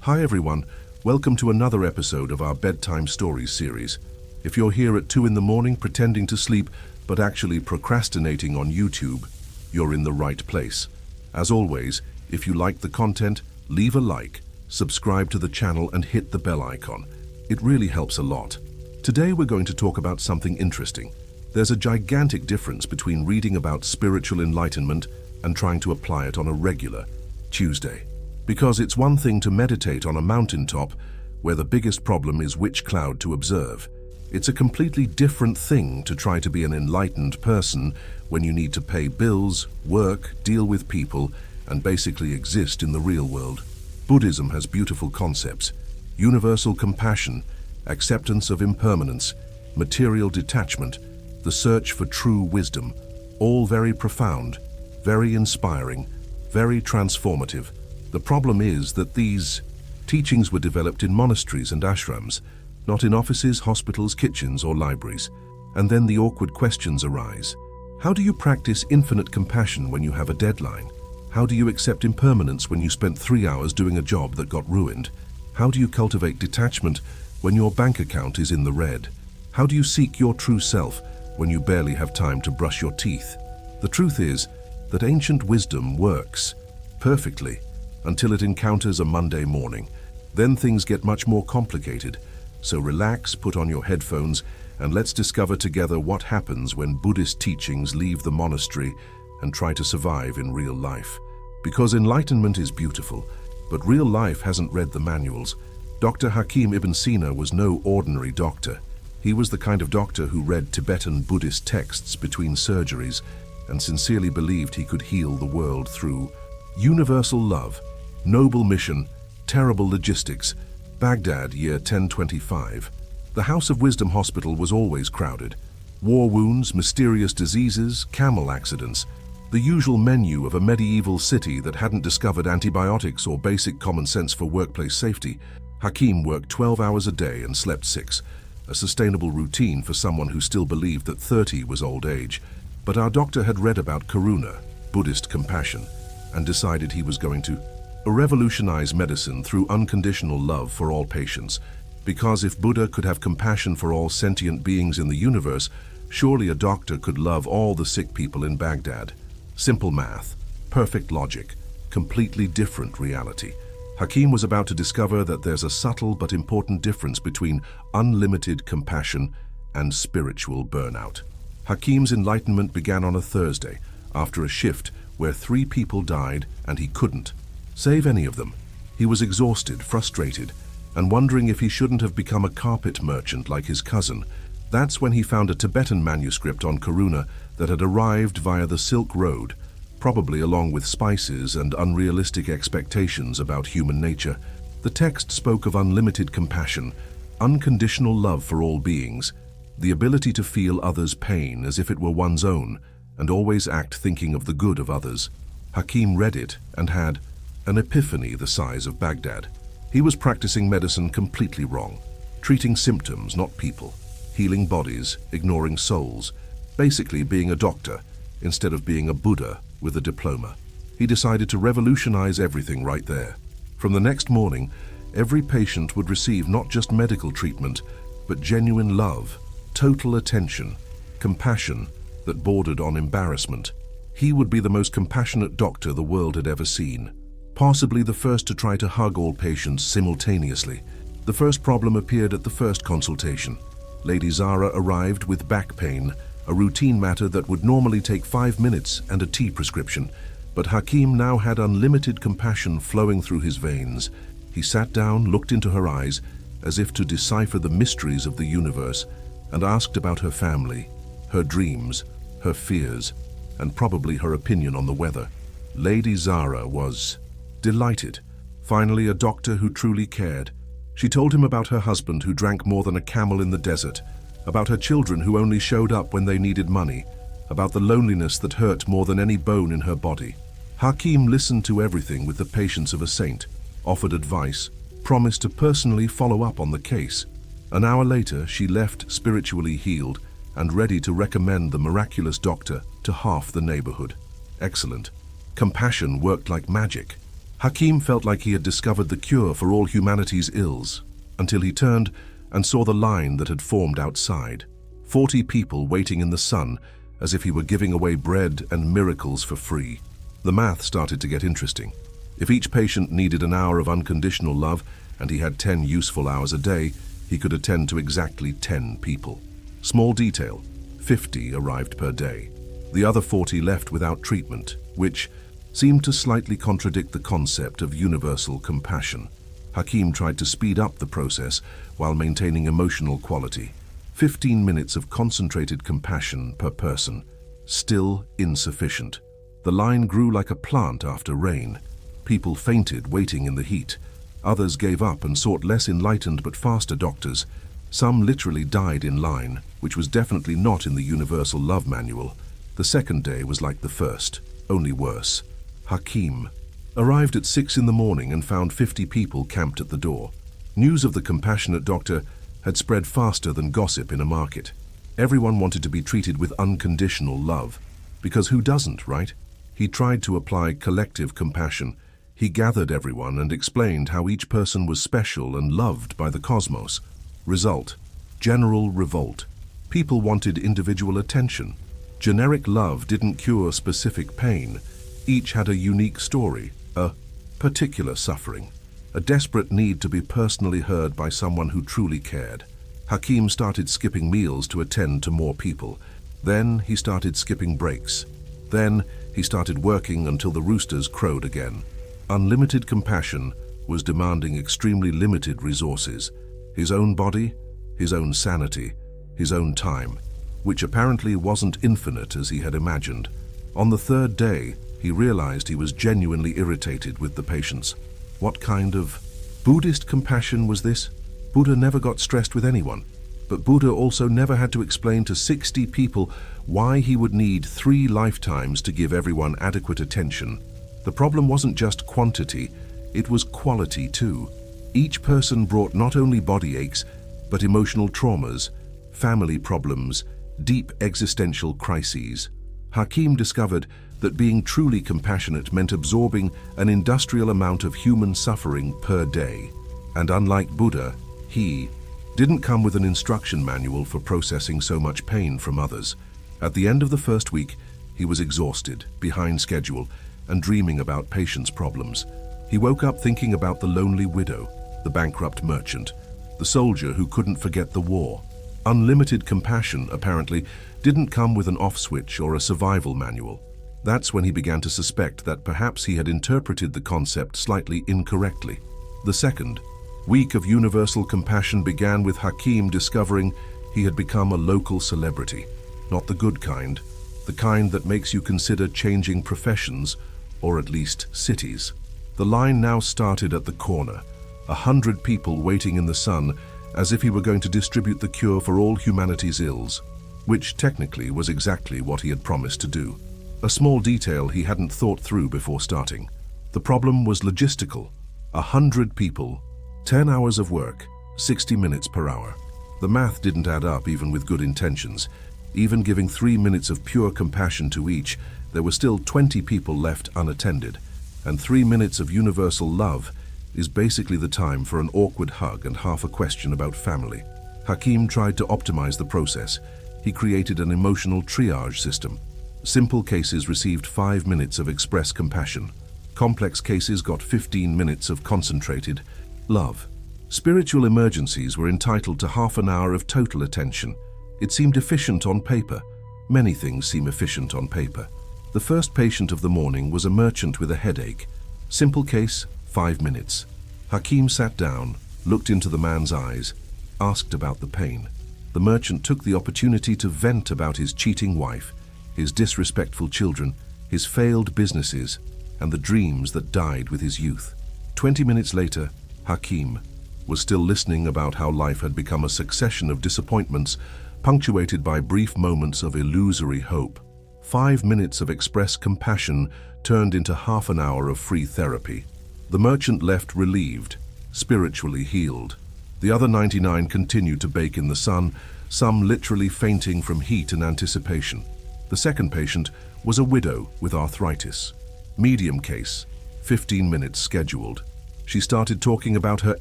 Hi everyone, welcome to another episode of our Bedtime Stories series. If you're here at 2 in the morning pretending to sleep but actually procrastinating on YouTube, you're in the right place. As always, if you like the content, leave a like, subscribe to the channel and hit the bell icon. It really helps a lot. Today we're going to talk about something interesting. There's a gigantic difference between reading about spiritual enlightenment and trying to apply it on a regular Tuesday. Because it's one thing to meditate on a mountaintop where the biggest problem is which cloud to observe. It's a completely different thing to try to be an enlightened person when you need to pay bills, work, deal with people, and basically exist in the real world. Buddhism has beautiful concepts: universal compassion, acceptance of impermanence, material detachment, the search for true wisdom, all very profound, very inspiring, very transformative. The problem is that these teachings were developed in monasteries and ashrams, not in offices, hospitals, kitchens, or libraries. And then the awkward questions arise. How do you practice infinite compassion when you have a deadline? How do you accept impermanence when you spent 3 hours doing a job that got ruined? How do you cultivate detachment when your bank account is in the red? How do you seek your true self when you barely have time to brush your teeth? The truth is that ancient wisdom works perfectly until it encounters a Monday morning. Then things get much more complicated. So relax, put on your headphones, and let's discover together what happens when Buddhist teachings leave the monastery and try to survive in real life. Because enlightenment is beautiful, but real life hasn't read the manuals. Dr. Hakim Ibn Sina was no ordinary doctor. He was the kind of doctor who read Tibetan Buddhist texts between surgeries and sincerely believed he could heal the world through universal love, noble mission, terrible logistics. Baghdad, year 1025. The House of Wisdom Hospital was always crowded. War wounds, mysterious diseases, camel accidents. The usual menu of a medieval city that hadn't discovered antibiotics or basic common sense for workplace safety. Hakim worked 12 hours a day and slept 6. A sustainable routine for someone who still believed that 30 was old age. But our doctor had read about Karuna, Buddhist compassion, and decided he was going to revolutionize medicine through unconditional love for all patients. Because if Buddha could have compassion for all sentient beings in the universe, surely a doctor could love all the sick people in Baghdad. Simple math, perfect logic, completely different reality. Hakim was about to discover that there's a subtle but important difference between unlimited compassion and spiritual burnout. Hakim's enlightenment began on a Thursday, after a shift where 3 people died and he couldn't save any of them. He was exhausted, frustrated, and wondering if he shouldn't have become a carpet merchant like his cousin. That's when he found a Tibetan manuscript on Karuna that had arrived via the Silk Road, probably along with spices and unrealistic expectations about human nature. The text spoke of unlimited compassion, unconditional love for all beings, the ability to feel others' pain as if it were one's own, and always act thinking of the good of others. Hakim read it and had an epiphany the size of Baghdad. He was practicing medicine completely wrong, treating symptoms, not people, healing bodies, ignoring souls, basically being a doctor instead of being a Buddha with a diploma. He decided to revolutionize everything right there. From the next morning, every patient would receive not just medical treatment, but genuine love, total attention, compassion that bordered on embarrassment. He would be the most compassionate doctor the world had ever seen. Possibly the first to try to hug all patients simultaneously. The first problem appeared at the first consultation. Lady Zara arrived with back pain, a routine matter that would normally take 5 minutes and a tea prescription. But Hakim now had unlimited compassion flowing through his veins. He sat down, looked into her eyes, as if to decipher the mysteries of the universe, and asked about her family, her dreams, her fears, and probably her opinion on the weather. Lady Zara was delighted. Finally, a doctor who truly cared. She told him about her husband who drank more than a camel in the desert, about her children who only showed up when they needed money, about the loneliness that hurt more than any bone in her body. Hakim listened to everything with the patience of a saint, offered advice, promised to personally follow up on the case. An hour later, she left spiritually healed and ready to recommend the miraculous doctor to half the neighborhood. Excellent. Compassion worked like magic. Hakim felt like he had discovered the cure for all humanity's ills, until he turned and saw the line that had formed outside. 40 people waiting in the sun, as if he were giving away bread and miracles for free. The math started to get interesting. If each patient needed an hour of unconditional love, and he had 10 useful hours a day, he could attend to exactly 10 people. Small detail, 50 arrived per day. The other 40 left without treatment, which seemed to slightly contradict the concept of universal compassion. Hakim tried to speed up the process while maintaining emotional quality. 15 minutes of concentrated compassion per person. Still insufficient. The line grew like a plant after rain. People fainted waiting in the heat. Others gave up and sought less enlightened but faster doctors. Some literally died in line, which was definitely not in the Universal Love Manual. The second day was like the first, only worse. Hakim arrived at 6 in the morning and found 50 people camped at the door. News of the compassionate doctor had spread faster than gossip in a market. Everyone wanted to be treated with unconditional love. Because who doesn't, right? He tried to apply collective compassion. He gathered everyone and explained how each person was special and loved by the cosmos. Result: general revolt. People wanted individual attention. Generic love didn't cure specific pain. Each had a unique story, a particular suffering, a desperate need to be personally heard by someone who truly cared. Hakim started skipping meals to attend to more people. Then he started skipping breaks. Then he started working until the roosters crowed again. Unlimited compassion was demanding extremely limited resources. His own body, his own sanity, his own time, which apparently wasn't infinite as he had imagined. On the third day, he realized he was genuinely irritated with the patients. What kind of Buddhist compassion was this? Buddha never got stressed with anyone, but Buddha also never had to explain to 60 people why he would need 3 lifetimes to give everyone adequate attention. The problem wasn't just quantity, it was quality too. Each person brought not only body aches, but emotional traumas, family problems, deep existential crises. Hakim discovered that being truly compassionate meant absorbing an industrial amount of human suffering per day. And unlike Buddha, he didn't come with an instruction manual for processing so much pain from others. At the end of the first week, he was exhausted, behind schedule, and dreaming about patients' problems. He woke up thinking about the lonely widow, the bankrupt merchant, the soldier who couldn't forget the war. Unlimited compassion, apparently, didn't come with an off switch or a survival manual. That's when he began to suspect that perhaps he had interpreted the concept slightly incorrectly. The second week of universal compassion began with Hakim discovering he had become a local celebrity. Not the good kind, the kind that makes you consider changing professions, or at least cities. The line now started at the corner, 100 people waiting in the sun as if he were going to distribute the cure for all humanity's ills, which technically was exactly what he had promised to do. A small detail he hadn't thought through before starting. The problem was logistical. 100 people, 10 hours of work, 60 minutes per hour. The math didn't add up even with good intentions. Even giving 3 minutes of pure compassion to each, there were still 20 people left unattended. And 3 minutes of universal love is basically the time for an awkward hug and half a question about family. Hakim tried to optimize the process. He created an emotional triage system. Simple cases received 5 minutes of express compassion. Complex cases got 15 minutes of concentrated love. Spiritual emergencies were entitled to half an hour of total attention. It seemed efficient on paper. Many things seem efficient on paper. The first patient of the morning was a merchant with a headache. Simple case, 5 minutes. Hakim sat down, looked into the man's eyes, asked about the pain. The merchant took the opportunity to vent about his cheating wife, his disrespectful children, his failed businesses, and the dreams that died with his youth. 20 minutes later, Hakim was still listening about how life had become a succession of disappointments, punctuated by brief moments of illusory hope. 5 minutes of express compassion turned into half an hour of free therapy. The merchant left relieved, spiritually healed. The other 99 continued to bake in the sun, some literally fainting from heat and anticipation. The second patient was a widow with arthritis. Medium case, 15 minutes scheduled. She started talking about her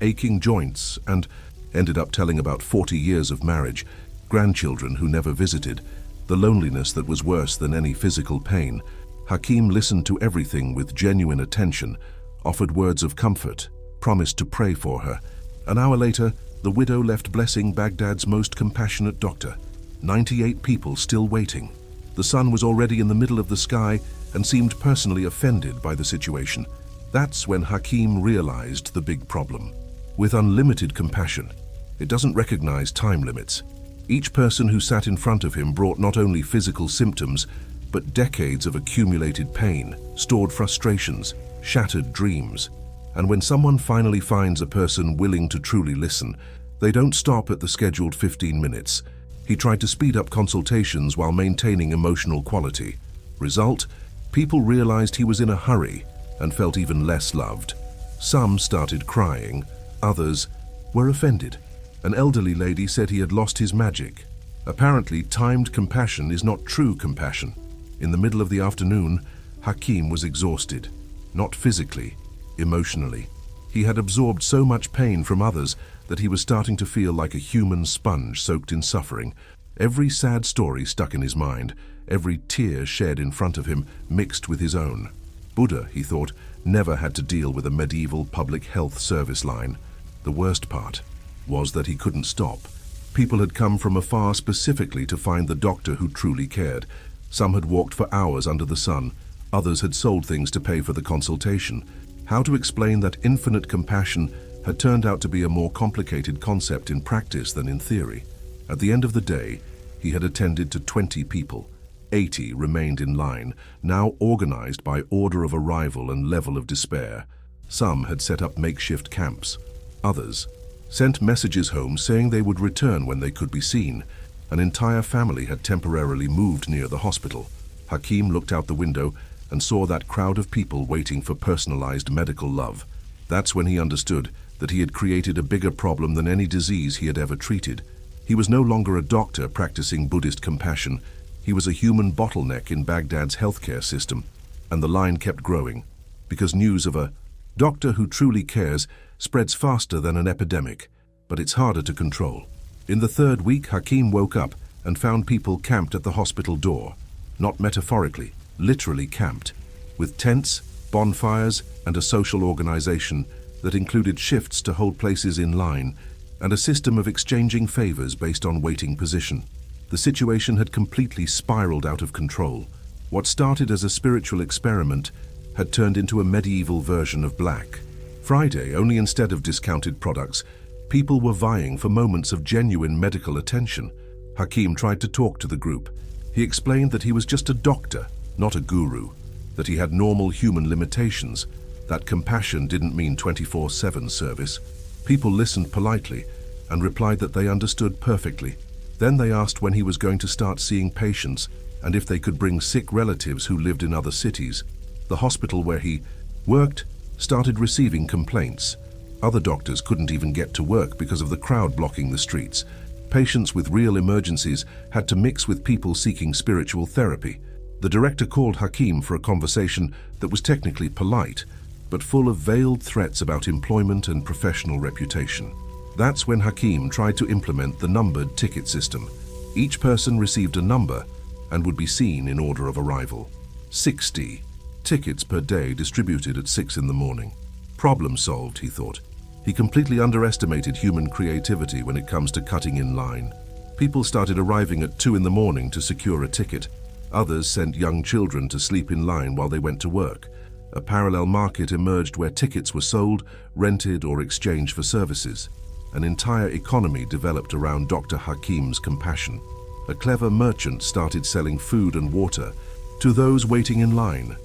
aching joints and ended up telling about 40 years of marriage, grandchildren who never visited, the loneliness that was worse than any physical pain. Hakim listened to everything with genuine attention, offered words of comfort, promised to pray for her. An hour later, the widow left blessing Baghdad's most compassionate doctor. 98 people still waiting. The sun was already in the middle of the sky and seemed personally offended by the situation. That's when Hakim realized the big problem. With unlimited compassion, it doesn't recognize time limits. Each person who sat in front of him brought not only physical symptoms, but decades of accumulated pain, stored frustrations, shattered dreams. And when someone finally finds a person willing to truly listen, they don't stop at the scheduled 15 minutes. He tried to speed up consultations while maintaining emotional quality. Result, people realized he was in a hurry and felt even less loved. Some started crying, others were offended. An elderly lady said he had lost his magic. Apparently, timed compassion is not true compassion. In the middle of the afternoon, Hakim was exhausted, not physically, emotionally. He had absorbed so much pain from others that he was starting to feel like a human sponge soaked in suffering. Every sad story stuck in his mind, every tear shed in front of him mixed with his own. Buddha, he thought, never had to deal with a medieval public health service line. The worst part was that he couldn't stop. People had come from afar specifically to find the doctor who truly cared. Some had walked for hours under the sun. Others had sold things to pay for the consultation. How to explain that infinite compassion had turned out to be a more complicated concept in practice than in theory? At the end of the day, he had attended to 20 people. 80 remained in line, now organized by order of arrival and level of despair. Some had set up makeshift camps. Others sent messages home saying they would return when they could be seen. An entire family had temporarily moved near the hospital. Hakim looked out the window and saw that crowd of people waiting for personalized medical love. That's when he understood that he had created a bigger problem than any disease he had ever treated. He was no longer a doctor practicing Buddhist compassion. He was a human bottleneck in Baghdad's healthcare system. And the line kept growing, because news of a doctor who truly cares spreads faster than an epidemic, but it's harder to control. In the third week, Hakim woke up and found people camped at the hospital door. Not metaphorically, literally camped, with tents, bonfires, and a social organization that included shifts to hold places in line and a system of exchanging favors based on waiting position. The situation had completely spiraled out of control. What started as a spiritual experiment had turned into a medieval version of Black Friday, only instead of discounted products, people were vying for moments of genuine medical attention. Hakim tried to talk to the group. He explained that he was just a doctor, not a guru, that he had normal human limitations, that compassion didn't mean 24/7 service. People listened politely and replied that they understood perfectly. Then they asked when he was going to start seeing patients and if they could bring sick relatives who lived in other cities. The hospital where he worked started receiving complaints. Other doctors couldn't even get to work because of the crowd blocking the streets. Patients with real emergencies had to mix with people seeking spiritual therapy. The director called Hakim for a conversation that was technically polite, but full of veiled threats about employment and professional reputation. That's when Hakim tried to implement the numbered ticket system. Each person received a number and would be seen in order of arrival. 60 tickets per day distributed at 6 in the morning. Problem solved, he thought. He completely underestimated human creativity when it comes to cutting in line. People started arriving at 2 in the morning to secure a ticket. Others sent young children to sleep in line while they went to work. A parallel market emerged where tickets were sold, rented, or exchanged for services. An entire economy developed around Dr. Hakim's compassion. A clever merchant started selling food and water to those waiting in line.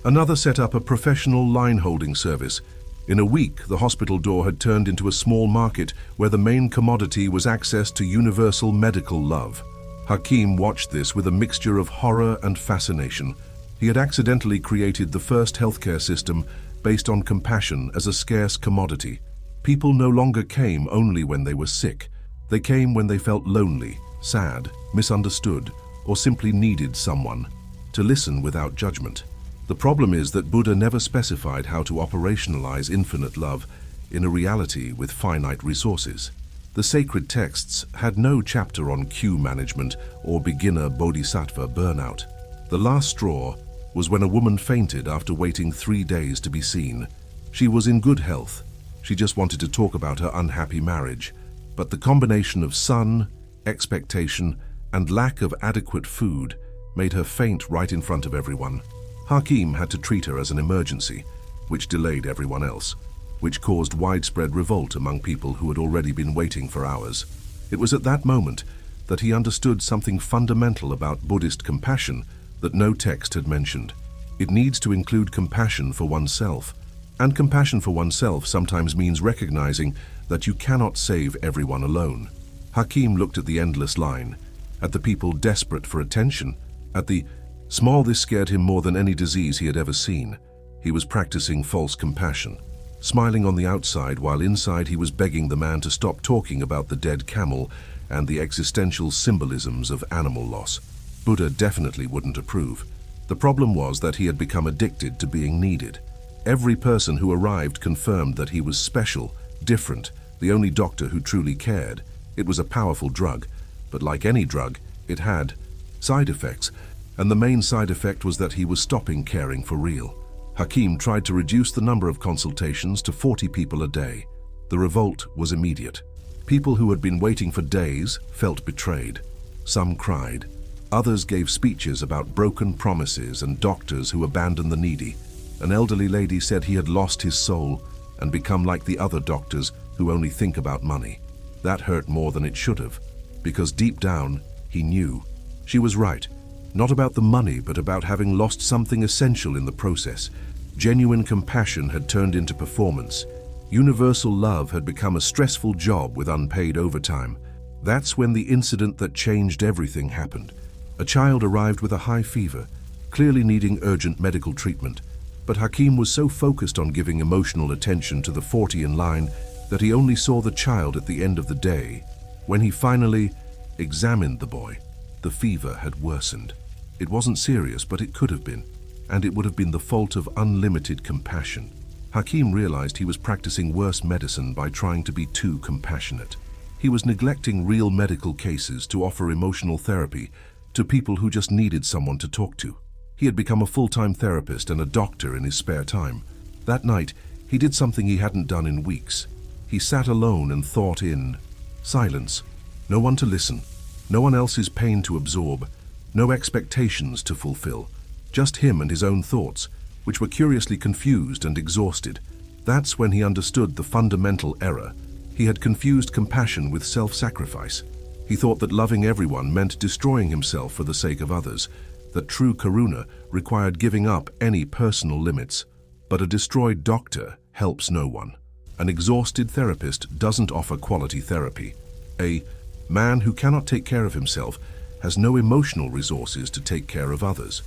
Another set up a professional line-holding service. In a week, the hospital door had turned into a small market where the main commodity was access to universal medical love. Hakim watched this with a mixture of horror and fascination. He had accidentally created the first healthcare system based on compassion as a scarce commodity. People no longer came only when they were sick. They came when they felt lonely, sad, misunderstood, or simply needed someone to listen without judgment. The problem is that Buddha never specified how to operationalize infinite love in a reality with finite resources. The sacred texts had no chapter on queue management or beginner bodhisattva burnout. The last straw was when a woman fainted after waiting 3 days to be seen. She was in good health. She just wanted to talk about her unhappy marriage. But the combination of sun, expectation, and lack of adequate food made her faint right in front of everyone. Hakim had to treat her as an emergency, which delayed everyone else, which caused widespread revolt among people who had already been waiting for hours. It was at that moment that he understood something fundamental about Buddhist compassion that no text had mentioned. It needs to include compassion for oneself. And compassion for oneself sometimes means recognizing that you cannot save everyone alone. Hakim looked at the endless line, at the people desperate for attention, at the small. This scared him more than any disease he had ever seen. He was practicing false compassion, smiling on the outside while inside he was begging the man to stop talking about the dead camel and the existential symbolisms of animal loss. Buddha definitely wouldn't approve. The problem was that he had become addicted to being needed. Every person who arrived confirmed that he was special, different, the only doctor who truly cared. It was a powerful drug, but like any drug, it had side effects, and the main side effect was that he was stopping caring for real. Hakim tried to reduce the number of consultations to 40 people a day. The revolt was immediate. People who had been waiting for days felt betrayed. Some cried. Others gave speeches about broken promises and doctors who abandoned the needy. An elderly lady said he had lost his soul and become like the other doctors who only think about money. That hurt more than it should have, because deep down, he knew. She was right, not about the money, but about having lost something essential in the process. Genuine compassion had turned into performance. Universal love had become a stressful job with unpaid overtime. That's when the incident that changed everything happened. A child arrived with a high fever, clearly needing urgent medical treatment. But Hakim was so focused on giving emotional attention to the 40 in line that he only saw the child at the end of the day. When he finally examined the boy, the fever had worsened. It wasn't serious, but it could have been, and it would have been the fault of unlimited compassion. Hakim realized he was practicing worse medicine by trying to be too compassionate. He was neglecting real medical cases to offer emotional therapy to people who just needed someone to talk to. He had become a full-time therapist and a doctor in his spare time. That night, he did something he hadn't done in weeks. He sat alone and thought in silence. No one to listen, no one else's pain to absorb, no expectations to fulfill. Just him and his own thoughts, which were curiously confused and exhausted. That's when he understood the fundamental error. He had confused compassion with self-sacrifice. He thought that loving everyone meant destroying himself for the sake of others, that true karuna required giving up any personal limits. But a destroyed doctor helps no one. An exhausted therapist doesn't offer quality therapy. A man who cannot take care of himself has no emotional resources to take care of others.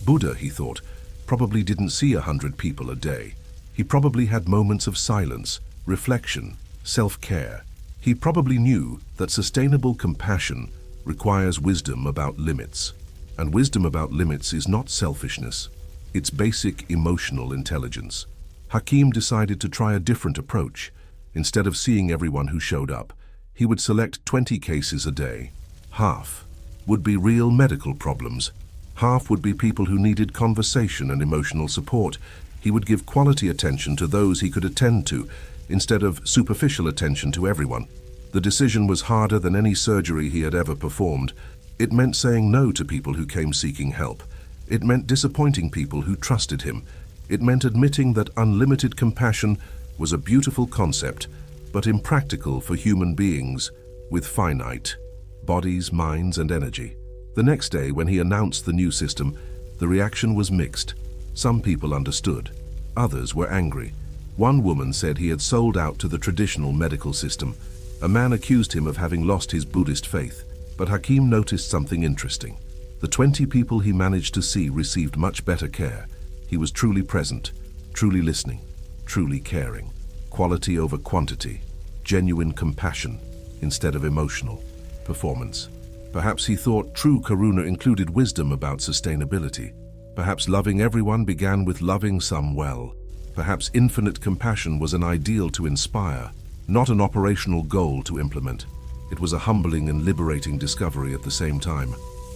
Buddha, he thought, probably didn't see 100 people a day. He probably had moments of silence, reflection, self-care. He probably knew that sustainable compassion requires wisdom about limits. And wisdom about limits is not selfishness. It's basic emotional intelligence. Hakim decided to try a different approach. Instead of seeing everyone who showed up, he would select 20 cases a day. Half would be real medical problems. Half would be people who needed conversation and emotional support. He would give quality attention to those he could attend to, instead of superficial attention to everyone. The decision was harder than any surgery he had ever performed. It meant saying no to people who came seeking help. It meant disappointing people who trusted him. It meant admitting that unlimited compassion was a beautiful concept, but impractical for human beings with finite bodies, minds, and energy. The next day, when he announced the new system, the reaction was mixed. Some people understood. Others were angry. One woman said he had sold out to the traditional medical system. A man accused him of having lost his Buddhist faith. But Hakim noticed something interesting. The 20 people he managed to see received much better care. He was truly present, truly listening, truly caring. Quality over quantity, genuine compassion instead of emotional performance. Perhaps he thought true karuna included wisdom about sustainability. Perhaps loving everyone began with loving some well. Perhaps infinite compassion was an ideal to inspire, not an operational goal to implement. It was a humbling and liberating discovery at the same time.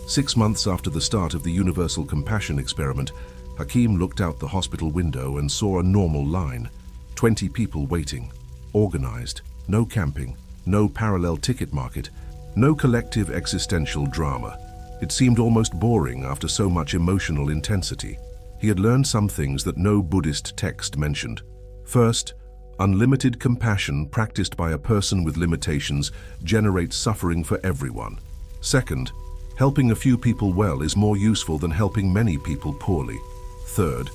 6 months after the start of the Universal Compassion experiment, Hakim looked out the hospital window and saw a normal line. 20 people waiting, organized, no camping, no parallel ticket market, no collective existential drama. It seemed almost boring after so much emotional intensity. He had learned some things that no Buddhist text mentioned. First, unlimited compassion practiced by a person with limitations generates suffering for everyone. Second, helping a few people well is more useful than helping many people poorly. Third,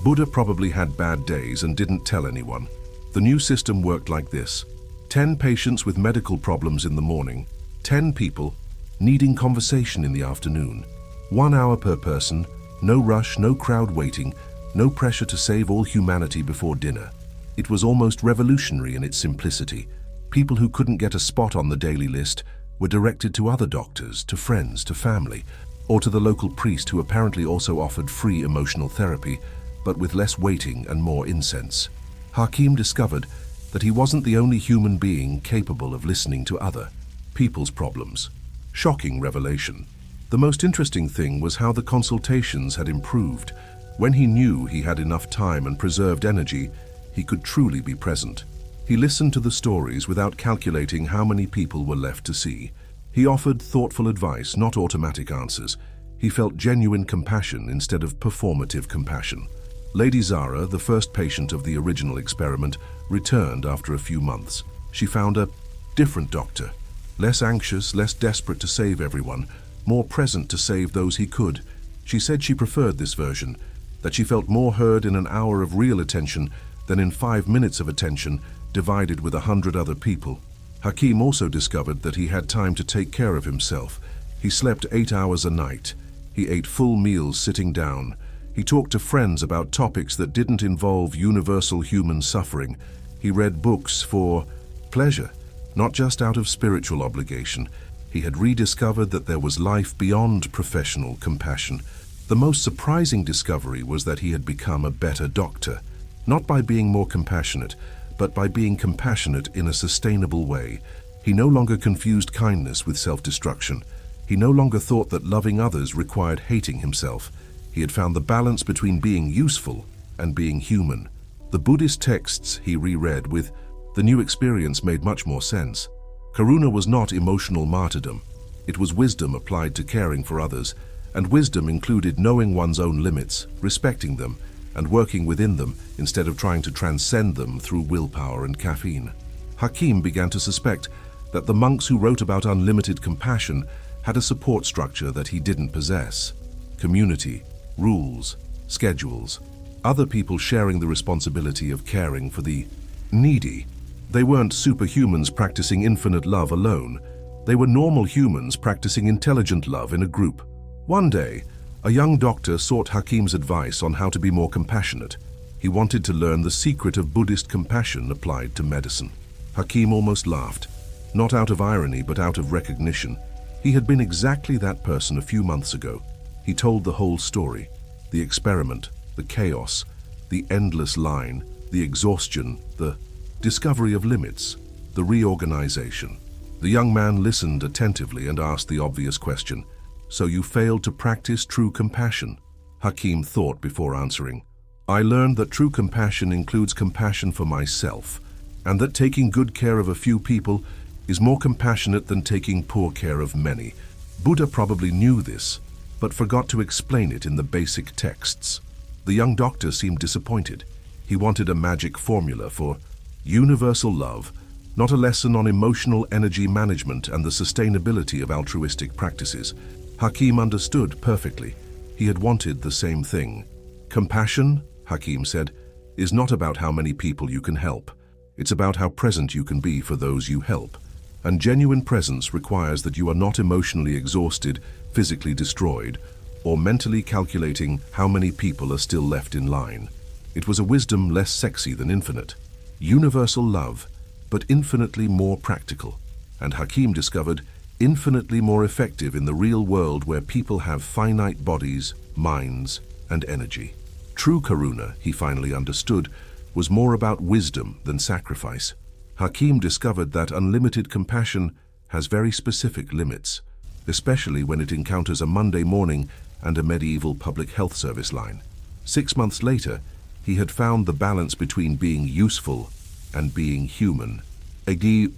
Buddha probably had bad days and didn't tell anyone. The new system worked like this: 10 patients with medical problems in the morning, 10 people needing conversation in the afternoon. 1 hour per person, no rush, no crowd waiting, no pressure to save all humanity before dinner. It was almost revolutionary in its simplicity. People who couldn't get a spot on the daily list were directed to other doctors, to friends, to family, or to the local priest who apparently also offered free emotional therapy, but with less waiting and more incense. Hakim discovered that he wasn't the only human being capable of listening to other people's problems. Shocking revelation. The most interesting thing was how the consultations had improved. When he knew he had enough time and preserved energy, he could truly be present. He listened to the stories without calculating how many people were left to see. He offered thoughtful advice, not automatic answers. He felt genuine compassion instead of performative compassion. Lady Zara, the first patient of the original experiment, returned after a few months. She found a different doctor, less anxious, less desperate to save everyone, more present to save those he could. She said she preferred this version, that she felt more heard in an hour of real attention than in 5 minutes of attention divided with 100 other people. Hakim also discovered that he had time to take care of himself. He slept 8 hours a night. He ate full meals sitting down. He talked to friends about topics that didn't involve universal human suffering. He read books for pleasure, not just out of spiritual obligation. He had rediscovered that there was life beyond professional compassion. The most surprising discovery was that he had become a better doctor, not by being more compassionate, but by being compassionate in a sustainable way. He no longer confused kindness with self-destruction. He no longer thought that loving others required hating himself. He had found the balance between being useful and being human. The Buddhist texts he reread with the new experience made much more sense. Karuna was not emotional martyrdom. It was wisdom applied to caring for others, and wisdom included knowing one's own limits, respecting them, and working within them instead of trying to transcend them through willpower and caffeine. Hakim began to suspect that the monks who wrote about unlimited compassion had a support structure that he didn't possess. Community, rules, schedules, other people sharing the responsibility of caring for the needy. They weren't superhumans practicing infinite love alone. They were normal humans practicing intelligent love in a group. One day, a young doctor sought Hakim's advice on how to be more compassionate. He wanted to learn the secret of Buddhist compassion applied to medicine. Hakim almost laughed, not out of irony but out of recognition. He had been exactly that person a few months ago. He told the whole story: the experiment, the chaos, the endless line, the exhaustion, the discovery of limits, the reorganization. The young man listened attentively and asked the obvious question: "So you failed to practice true compassion?" Hakim thought before answering. "I learned that true compassion includes compassion for myself, and that taking good care of a few people is more compassionate than taking poor care of many." Buddha probably knew this, but forgot to explain it in the basic texts. The young doctor seemed disappointed. He wanted a magic formula for universal love, not a lesson on emotional energy management and the sustainability of altruistic practices. Hakim understood perfectly. He had wanted the same thing. Compassion, Hakim said, is not about how many people you can help. It's about how present you can be for those you help. And genuine presence requires that you are not emotionally exhausted, physically destroyed, or mentally calculating how many people are still left in line. It was a wisdom less sexy than infinite. Universal love, but infinitely more practical. And Hakim discovered infinitely more effective in the real world where people have finite bodies, minds, and energy. True karuna, he finally understood, was more about wisdom than sacrifice. Hakim discovered that unlimited compassion has very specific limits, especially when it encounters a Monday morning and a medieval public health service line. 6 months later, he had found the balance between being useful and being human. A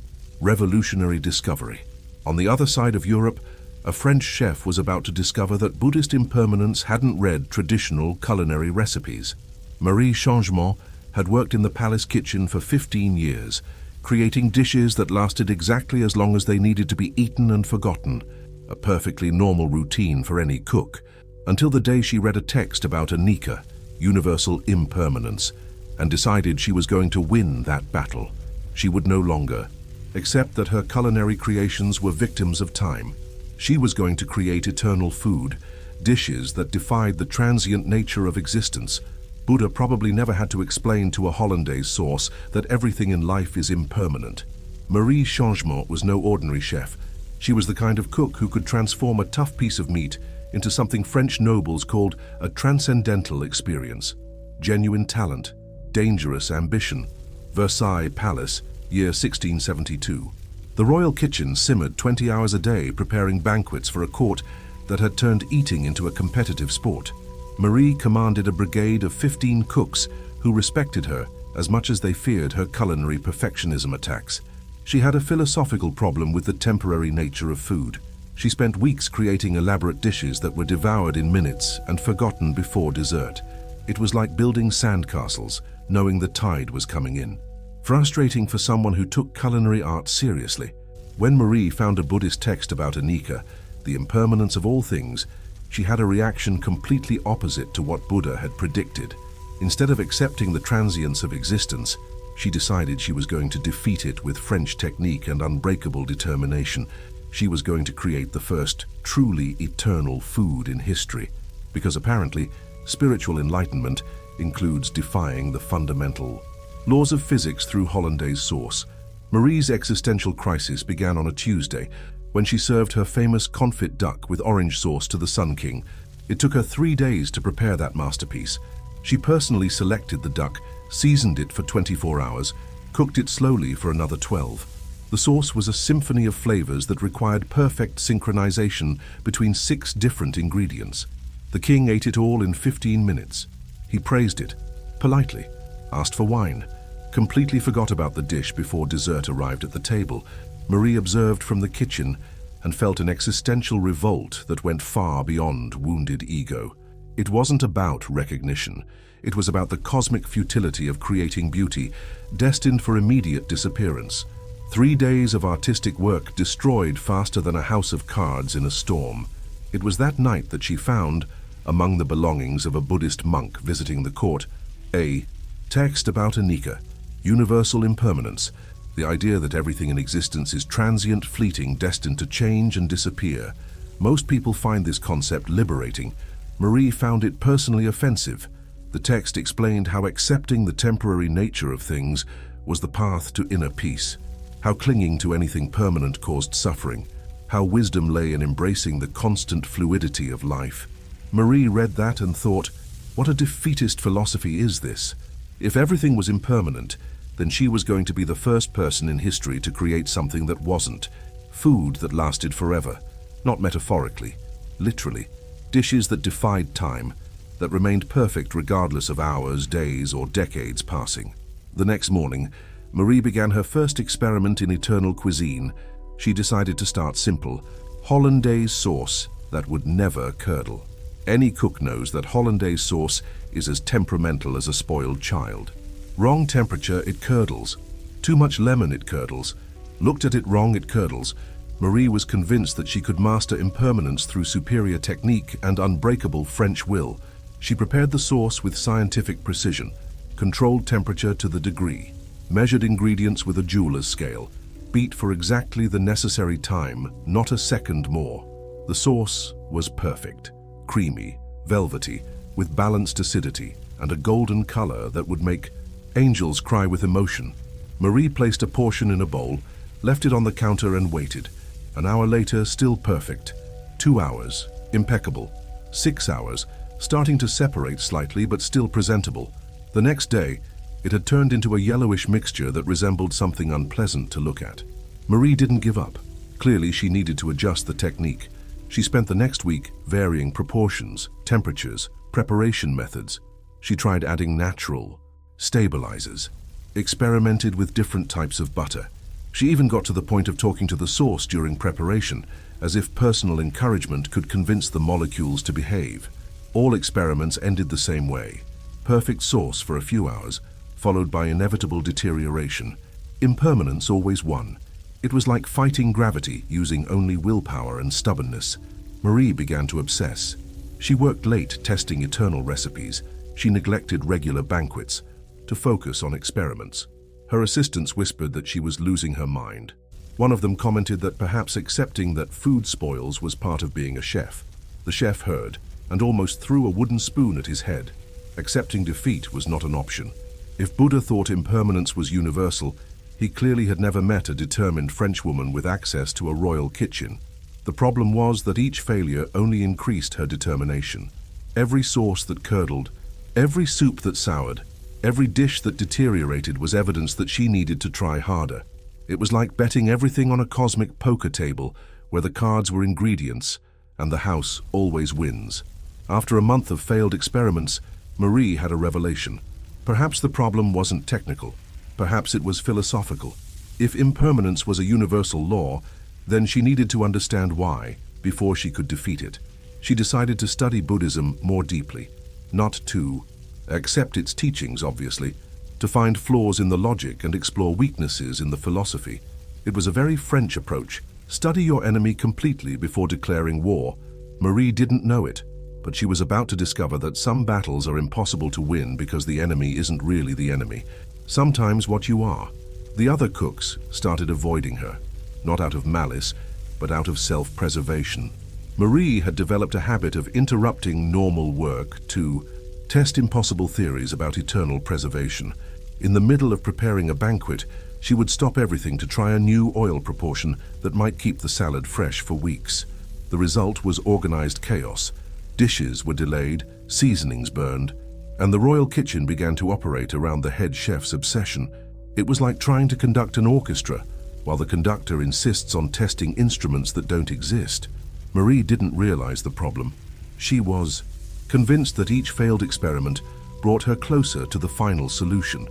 revolutionary discovery. On the other side of Europe, a French chef was about to discover that Buddhist impermanence hadn't read traditional culinary recipes. Marie Changement had worked in the palace kitchen for 15 years, creating dishes that lasted exactly as long as they needed to be eaten and forgotten, a perfectly normal routine for any cook, until the day she read a text about Anika, universal impermanence, and decided she was going to win that battle. She would no longer accept that her culinary creations were victims of time. She was going to create eternal food, dishes that defied the transient nature of existence. Buddha probably never had to explain to a hollandaise sauce that everything in life is impermanent. Marie Changement was no ordinary chef. She was the kind of cook who could transform a tough piece of meat into something French nobles called a transcendental experience. Genuine talent, dangerous ambition. Versailles Palace, year 1672. The royal kitchen simmered 20 hours a day preparing banquets for a court that had turned eating into a competitive sport. Marie commanded a brigade of 15 cooks who respected her as much as they feared her culinary perfectionism attacks. She had a philosophical problem with the temporary nature of food. She spent weeks creating elaborate dishes that were devoured in minutes and forgotten before dessert. It was like building sandcastles, knowing the tide was coming in. Frustrating for someone who took culinary art seriously. When Marie found a Buddhist text about Anika, the impermanence of all things, she had a reaction completely opposite to what Buddha had predicted. Instead of accepting the transience of existence, she decided she was going to defeat it with French technique and unbreakable determination. She was going to create the first truly eternal food in history, because apparently spiritual enlightenment includes defying the fundamental laws of physics through hollandaise sauce. Marie's existential crisis began on a Tuesday when she served her famous confit duck with orange sauce to the Sun King. It took her 3 days to prepare that masterpiece. She personally selected the duck, seasoned it for 24 hours, cooked it slowly for another 12. The sauce was a symphony of flavors that required perfect synchronization between 6 different ingredients. The king ate it all in 15 minutes. He praised it, politely, asked for wine, completely forgot about the dish before dessert arrived at the table. Marie observed from the kitchen and felt an existential revolt that went far beyond wounded ego. It wasn't about recognition. It was about the cosmic futility of creating beauty, destined for immediate disappearance. 3 days of artistic work destroyed faster than a house of cards in a storm. It was that night that she found, among the belongings of a Buddhist monk visiting the court, a text about Anika, universal impermanence, the idea that everything in existence is transient, fleeting, destined to change and disappear. Most people find this concept liberating. Marie found it personally offensive. The text explained how accepting the temporary nature of things was the path to inner peace, how clinging to anything permanent caused suffering, how wisdom lay in embracing the constant fluidity of life. Marie read that and thought, what a defeatist philosophy is this? If everything was impermanent, then she was going to be the first person in history to create something that wasn't. Food that lasted forever, not metaphorically, literally. Dishes that defied time, that remained perfect regardless of hours, days, or decades passing. The next morning, Marie began her first experiment in eternal cuisine. She decided to start simple, hollandaise sauce that would never curdle. Any cook knows that hollandaise sauce is as temperamental as a spoiled child. Wrong temperature, it curdles. Too much lemon, it curdles. Looked at it wrong, it curdles. Marie was convinced that she could master impermanence through superior technique and unbreakable French will. She prepared the sauce with scientific precision, controlled temperature to the degree, measured ingredients with a jeweler's scale, beat for exactly the necessary time, not a second more. The sauce was perfect, creamy, velvety, with balanced acidity and a golden color that would make angels cry with emotion. Marie placed a portion in a bowl, left it on the counter and waited. An hour later, still perfect. 2 hours, impeccable. 6 hours, starting to separate slightly but still presentable. The next day, it had turned into a yellowish mixture that resembled something unpleasant to look at. Marie didn't give up. Clearly, she needed to adjust the technique. She spent the next week varying proportions, temperatures, preparation methods. She tried adding natural stabilizers, experimented with different types of butter. She even got to the point of talking to the source during preparation, as if personal encouragement could convince the molecules to behave. All experiments ended the same way. Perfect sauce for a few hours, followed by inevitable deterioration. Impermanence always won. It was like fighting gravity using only willpower and stubbornness. Marie began to obsess. She worked late testing eternal recipes. She neglected regular banquets to focus on experiments. Her assistants whispered that she was losing her mind. One of them commented that perhaps accepting that food spoils was part of being a chef. The chef heard and almost threw a wooden spoon at his head. Accepting defeat was not an option. If Buddha thought impermanence was universal, he clearly had never met a determined Frenchwoman with access to a royal kitchen. The problem was that each failure only increased her determination. Every sauce that curdled, every soup that soured, every dish that deteriorated was evidence that she needed to try harder. It was like betting everything on a cosmic poker table where the cards were ingredients and the house always wins. After a month of failed experiments, Marie had a revelation. Perhaps the problem wasn't technical. Perhaps it was philosophical. If impermanence was a universal law, then she needed to understand why before she could defeat it. She decided to study Buddhism more deeply, not to accept its teachings, obviously, to find flaws in the logic and explore weaknesses in the philosophy. It was a very French approach. Study your enemy completely before declaring war. Marie didn't know it, but she was about to discover that some battles are impossible to win because the enemy isn't really the enemy. Sometimes what you are. The other cooks started avoiding her, not out of malice, but out of self-preservation. Marie had developed a habit of interrupting normal work to test impossible theories about eternal preservation. In the middle of preparing a banquet, she would stop everything to try a new oil proportion that might keep the salad fresh for weeks. The result was organized chaos. Dishes were delayed, seasonings burned, and the royal kitchen began to operate around the head chef's obsession. It was like trying to conduct an orchestra, while the conductor insists on testing instruments that don't exist. Marie didn't realize the problem. She was convinced that each failed experiment brought her closer to the final solution.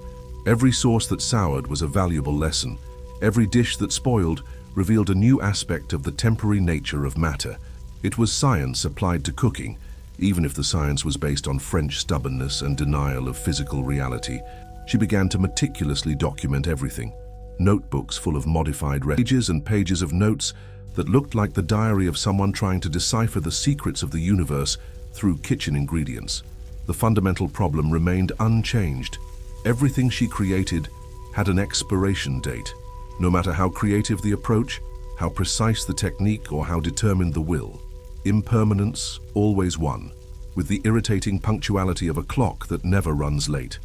Every sauce that soured was a valuable lesson. Every dish that spoiled revealed a new aspect of the temporary nature of matter. It was science applied to cooking, even if the science was based on French stubbornness and denial of physical reality. She began to meticulously document everything. Notebooks full of modified pages and pages of notes that looked like the diary of someone trying to decipher the secrets of the universe through kitchen ingredients. The fundamental problem remained unchanged. Everything she created had an expiration date. No matter how creative the approach, how precise the technique, or how determined the will, impermanence always won, with the irritating punctuality of a clock that never runs late.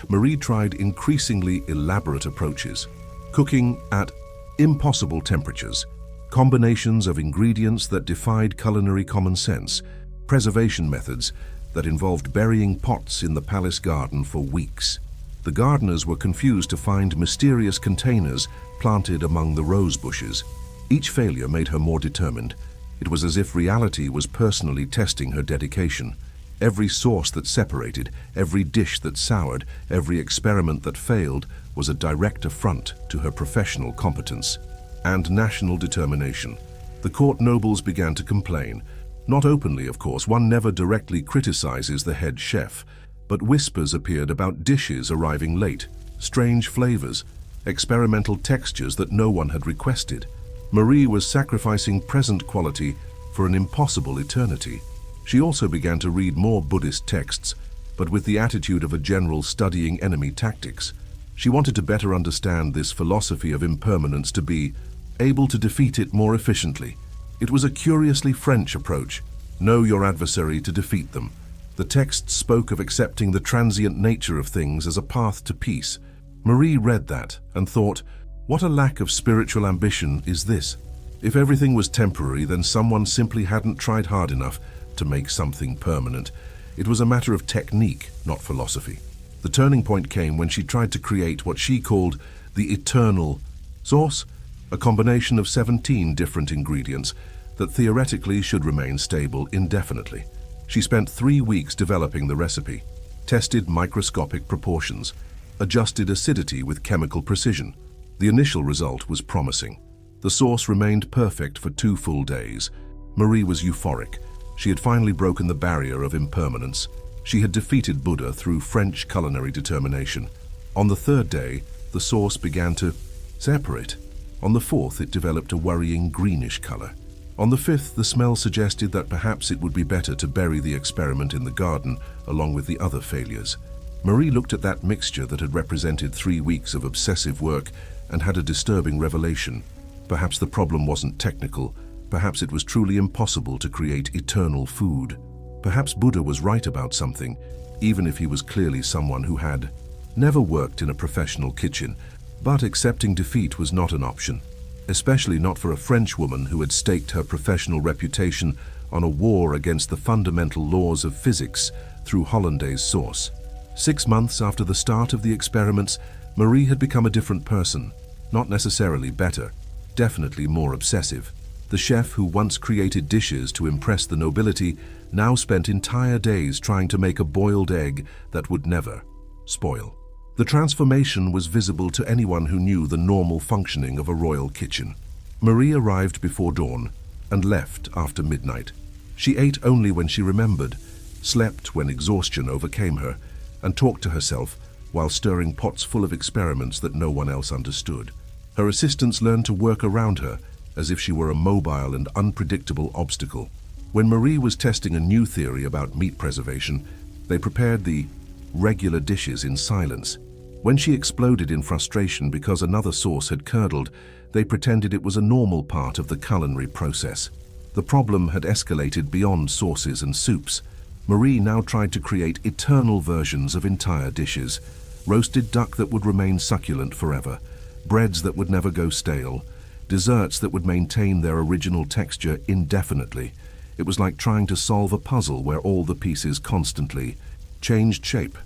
Marie tried increasingly elaborate approaches, cooking at impossible temperatures, combinations of ingredients that defied culinary common sense, preservation methods that involved burying pots in the palace garden for weeks. The gardeners were confused to find mysterious containers planted among the rose bushes. Each failure made her more determined. It was as if reality was personally testing her dedication. Every sauce that separated, every dish that soured, every experiment that failed was a direct affront to her professional competence and national determination. The court nobles began to complain. Not openly, of course. One never directly criticizes the head chef, but whispers appeared about dishes arriving late, strange flavors, experimental textures that no one had requested. Marie was sacrificing present quality for an impossible eternity. She also began to read more Buddhist texts, but with the attitude of a general studying enemy tactics. She wanted to better understand this philosophy of impermanence, to be able to defeat it more efficiently. It was a curiously French approach. Know your adversary to defeat them. The text spoke of accepting the transient nature of things as a path to peace. Marie read that and thought, what a lack of spiritual ambition is this? If everything was temporary, then someone simply hadn't tried hard enough to make something permanent. It was a matter of technique, not philosophy. The turning point came when she tried to create what she called the eternal sauce, a combination of 17 different ingredients that theoretically should remain stable indefinitely. She spent 3 weeks developing the recipe, tested microscopic proportions, adjusted acidity with chemical precision. The initial result was promising. The sauce remained perfect for 2 full days. Marie was euphoric. She had finally broken the barrier of impermanence. She had defeated Buddha through French culinary determination. On the 3rd day, the sauce began to separate. On the 4th, it developed a worrying greenish color. On the 5th, the smell suggested that perhaps it would be better to bury the experiment in the garden along with the other failures. Marie looked at that mixture that had represented 3 weeks of obsessive work and had a disturbing revelation. Perhaps the problem wasn't technical. Perhaps it was truly impossible to create eternal food. Perhaps Buddha was right about something, even if he was clearly someone who had never worked in a professional kitchen. But accepting defeat was not an option, especially not for a French woman who had staked her professional reputation on a war against the fundamental laws of physics through hollandaise sauce. 6 months after the start of the experiments, Marie had become a different person, not necessarily better, definitely more obsessive. The chef who once created dishes to impress the nobility now spent entire days trying to make a boiled egg that would never spoil. The transformation was visible to anyone who knew the normal functioning of a royal kitchen. Marie arrived before dawn and left after midnight. She ate only when she remembered, slept when exhaustion overcame her, and talked to herself while stirring pots full of experiments that no one else understood. Her assistants learned to work around her as if she were a mobile and unpredictable obstacle. When Marie was testing a new theory about meat preservation, they prepared the regular dishes in silence. When she exploded in frustration because another sauce had curdled, they pretended it was a normal part of the culinary process. The problem had escalated beyond sauces and soups. Marie now tried to create eternal versions of entire dishes, roasted duck that would remain succulent forever, breads that would never go stale, desserts that would maintain their original texture indefinitely. It was like trying to solve a puzzle where all the pieces constantly changed shape.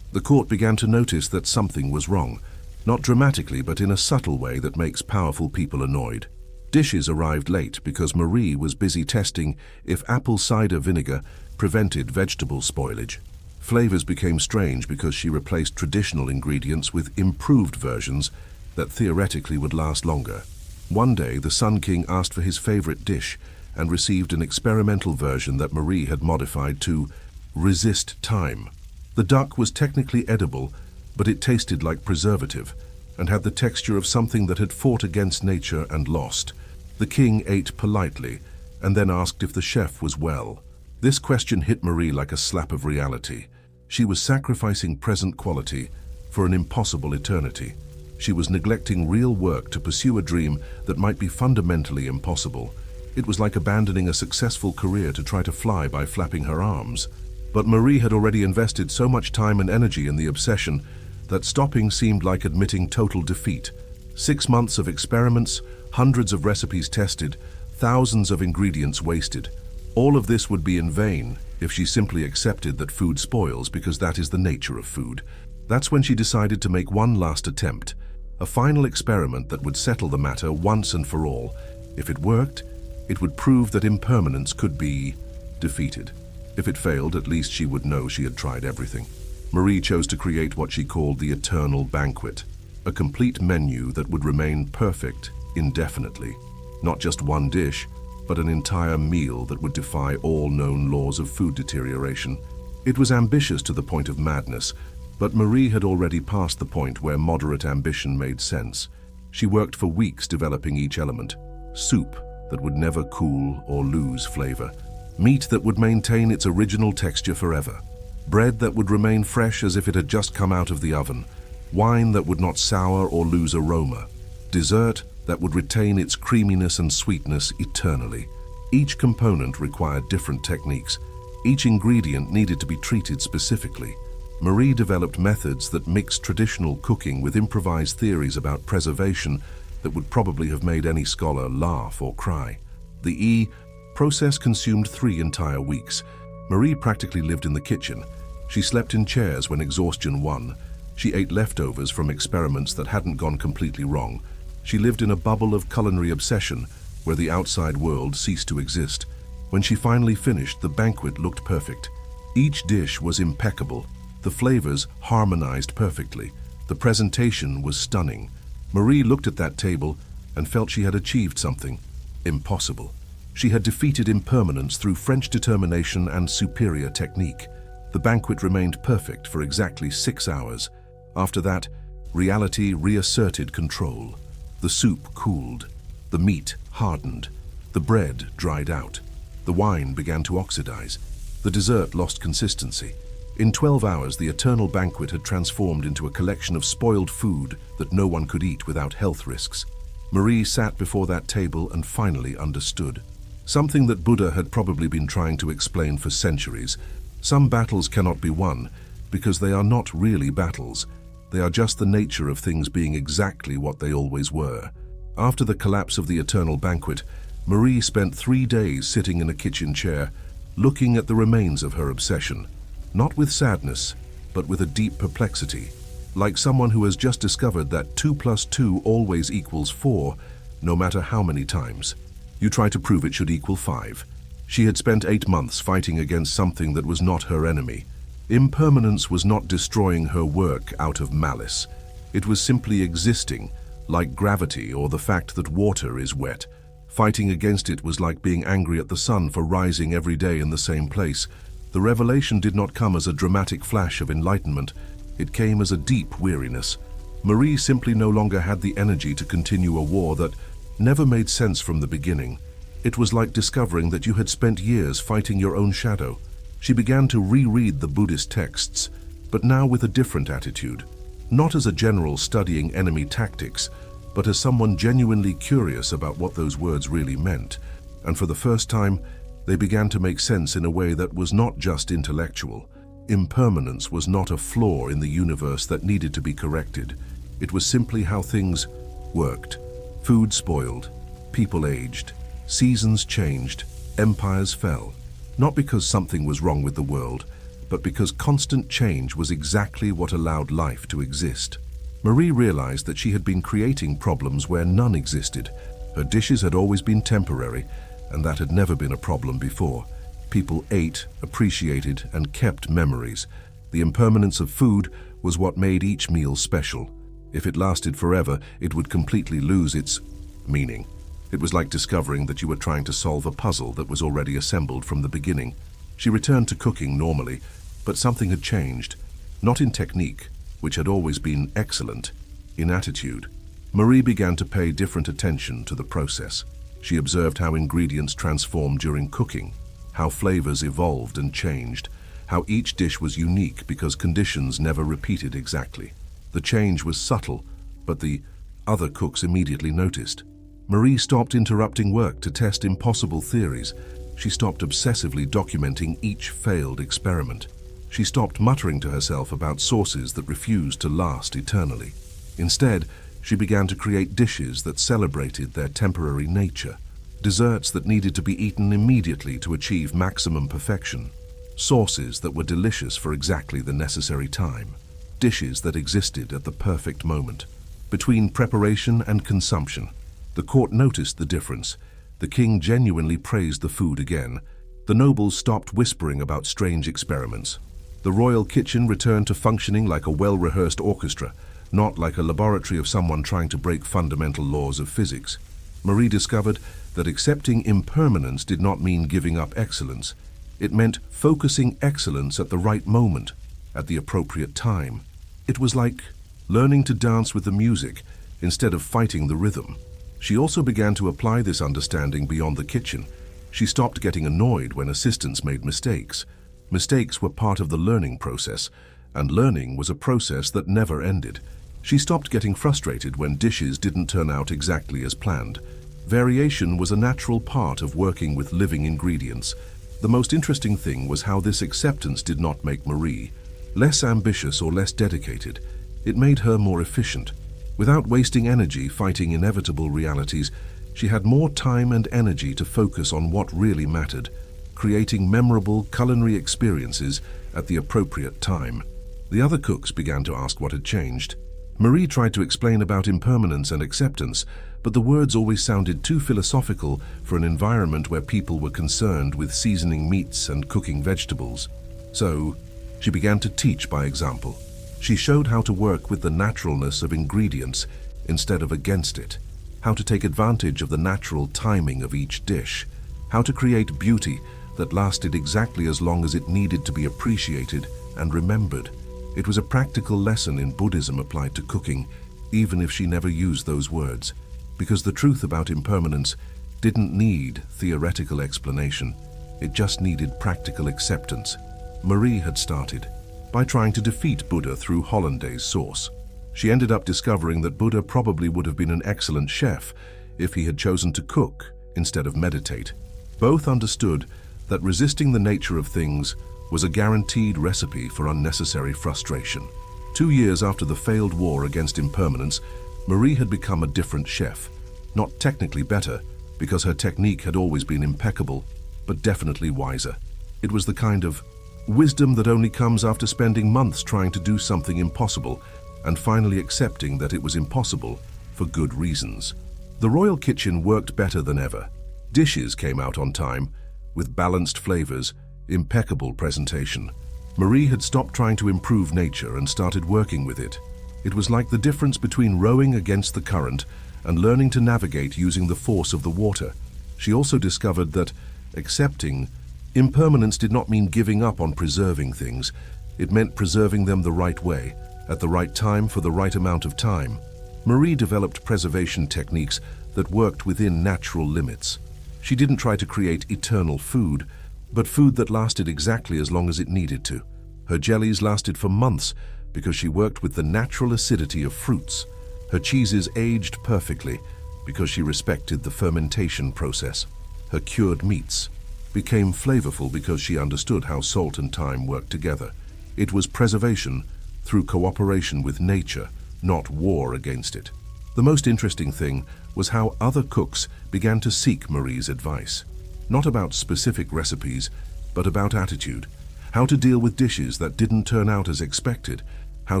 The court began to notice that something was wrong, not dramatically but in a subtle way that makes powerful people annoyed. Dishes arrived late because Marie was busy testing if apple cider vinegar prevented vegetable spoilage. Flavors became strange because she replaced traditional ingredients with improved versions that theoretically would last longer. One day, the Sun King asked for his favorite dish and received an experimental version that Marie had modified to resist time. The duck was technically edible, but it tasted like preservative and had the texture of something that had fought against nature and lost. The king ate politely and then asked if the chef was well. This question hit Marie like a slap of reality. She was sacrificing present quality for an impossible eternity. She was neglecting real work to pursue a dream that might be fundamentally impossible. It was like abandoning a successful career to try to fly by flapping her arms. But Marie had already invested so much time and energy in the obsession that stopping seemed like admitting total defeat. 6 months of experiments, hundreds of recipes tested, thousands of ingredients wasted. All of this would be in vain if she simply accepted that food spoils because that is the nature of food. That's when she decided to make one last attempt, a final experiment that would settle the matter once and for all. If it worked, it would prove that impermanence could be defeated. If it failed, at least she would know she had tried everything. Marie chose to create what she called the Eternal Banquet, a complete menu that would remain perfect indefinitely. Not just one dish, but an entire meal that would defy all known laws of food deterioration. It was ambitious to the point of madness, but Marie had already passed the point where moderate ambition made sense. She worked for weeks developing each element. Soup that would never cool or lose flavor. Meat that would maintain its original texture forever. Bread that would remain fresh as if it had just come out of the oven. Wine that would not sour or lose aroma. Dessert that would retain its creaminess and sweetness eternally. Each component required different techniques. Each ingredient needed to be treated specifically. Marie developed methods that mixed traditional cooking with improvised theories about preservation that would probably have made any scholar laugh or cry. The process consumed 3 entire weeks. Marie practically lived in the kitchen. She slept in chairs when exhaustion won. She ate leftovers from experiments that hadn't gone completely wrong. She lived in a bubble of culinary obsession where the outside world ceased to exist. When she finally finished, the banquet looked perfect. Each dish was impeccable. The flavors harmonized perfectly. The presentation was stunning. Marie looked at that table and felt she had achieved something impossible. She had defeated impermanence through French determination and superior technique. The banquet remained perfect for exactly 6 hours. After that, reality reasserted control. The soup cooled. The meat hardened. The bread dried out. The wine began to oxidize. The dessert lost consistency. In 12 hours, the eternal banquet had transformed into a collection of spoiled food that no one could eat without health risks. Marie sat before that table and finally understood. Something that Buddha had probably been trying to explain for centuries. Some battles cannot be won because they are not really battles. They are just the nature of things being exactly what they always were. After the collapse of the eternal banquet, Marie spent 3 days sitting in a kitchen chair, looking at the remains of her obsession. Not with sadness, but with a deep perplexity, like someone who has just discovered that 2 + 2 always equals 4, no matter how many times. You try to prove it should equal 5. She had spent 8 months fighting against something that was not her enemy. Impermanence was not destroying her work out of malice. It was simply existing, like gravity or the fact that water is wet. Fighting against it was like being angry at the sun for rising every day in the same place. The revelation did not come as a dramatic flash of enlightenment. It came as a deep weariness. Marie simply no longer had the energy to continue a war that never made sense from the beginning. It was like discovering that you had spent years fighting your own shadow. She began to reread the Buddhist texts, but now with a different attitude. Not as a general studying enemy tactics, but as someone genuinely curious about what those words really meant. And for the first time, they began to make sense in a way that was not just intellectual. Impermanence was not a flaw in the universe that needed to be corrected. It was simply how things worked. Food spoiled, people aged, seasons changed, empires fell. Not because something was wrong with the world, but because constant change was exactly what allowed life to exist. Marie realized that she had been creating problems where none existed. Her dishes had always been temporary, and that had never been a problem before. People ate, appreciated, and kept memories. The impermanence of food was what made each meal special. If it lasted forever, it would completely lose its meaning. It was like discovering that you were trying to solve a puzzle that was already assembled from the beginning. She returned to cooking normally, but something had changed. Not in technique, which had always been excellent, in attitude. Marie began to pay different attention to the process. She observed how ingredients transformed during cooking, how flavors evolved and changed, how each dish was unique because conditions never repeated exactly. The change was subtle, but the other cooks immediately noticed. Marie stopped interrupting work to test impossible theories. She stopped obsessively documenting each failed experiment. She stopped muttering to herself about sources that refused to last eternally. Instead, she began to create dishes that celebrated their temporary nature, desserts that needed to be eaten immediately to achieve maximum perfection, sauces that were delicious for exactly the necessary time, dishes that existed at the perfect moment. Between preparation and consumption, the court noticed the difference. The king genuinely praised the food again. The nobles stopped whispering about strange experiments. The royal kitchen returned to functioning like a well-rehearsed orchestra, not like a laboratory of someone trying to break fundamental laws of physics. Marie discovered that accepting impermanence did not mean giving up excellence. It meant focusing excellence at the right moment, at the appropriate time. It was like learning to dance with the music instead of fighting the rhythm. She also began to apply this understanding beyond the kitchen. She stopped getting annoyed when assistants made mistakes. Mistakes were part of the learning process, and learning was a process that never ended. She stopped getting frustrated when dishes didn't turn out exactly as planned. Variation was a natural part of working with living ingredients. The most interesting thing was how this acceptance did not make Marie less ambitious or less dedicated. It made her more efficient. Without wasting energy fighting inevitable realities, she had more time and energy to focus on what really mattered: creating memorable culinary experiences at the appropriate time. The other cooks began to ask what had changed. Marie tried to explain about impermanence and acceptance, but the words always sounded too philosophical for an environment where people were concerned with seasoning meats and cooking vegetables. So, she began to teach by example. She showed how to work with the naturalness of ingredients instead of against it, how to take advantage of the natural timing of each dish, how to create beauty that lasted exactly as long as it needed to be appreciated and remembered. It was a practical lesson in Buddhism applied to cooking, even if she never used those words, because the truth about impermanence didn't need theoretical explanation. It just needed practical acceptance. Marie had started by trying to defeat Buddha through hollandaise sauce. She ended up discovering that Buddha probably would have been an excellent chef if he had chosen to cook instead of meditate. Both understood that resisting the nature of things was a guaranteed recipe for unnecessary frustration. 2 years after the failed war against impermanence, Marie had become a different chef. Not technically better, because her technique had always been impeccable, but definitely wiser. It was the kind of wisdom that only comes after spending months trying to do something impossible and finally accepting that it was impossible for good reasons. The royal kitchen worked better than ever. Dishes came out on time, with balanced flavors, impeccable presentation. Marie had stopped trying to improve nature and started working with it. It was like the difference between rowing against the current and learning to navigate using the force of the water. She also discovered that accepting impermanence did not mean giving up on preserving things. It meant preserving them the right way, at the right time for the right amount of time. Marie developed preservation techniques that worked within natural limits. She didn't try to create eternal food, but food that lasted exactly as long as it needed to. Her jellies lasted for months because she worked with the natural acidity of fruits. Her cheeses aged perfectly because she respected the fermentation process. Her cured meats became flavorful because she understood how salt and thyme worked together. It was preservation through cooperation with nature, not war against it. The most interesting thing was how other cooks began to seek Marie's advice. Not about specific recipes, but about attitude. How to deal with dishes that didn't turn out as expected. How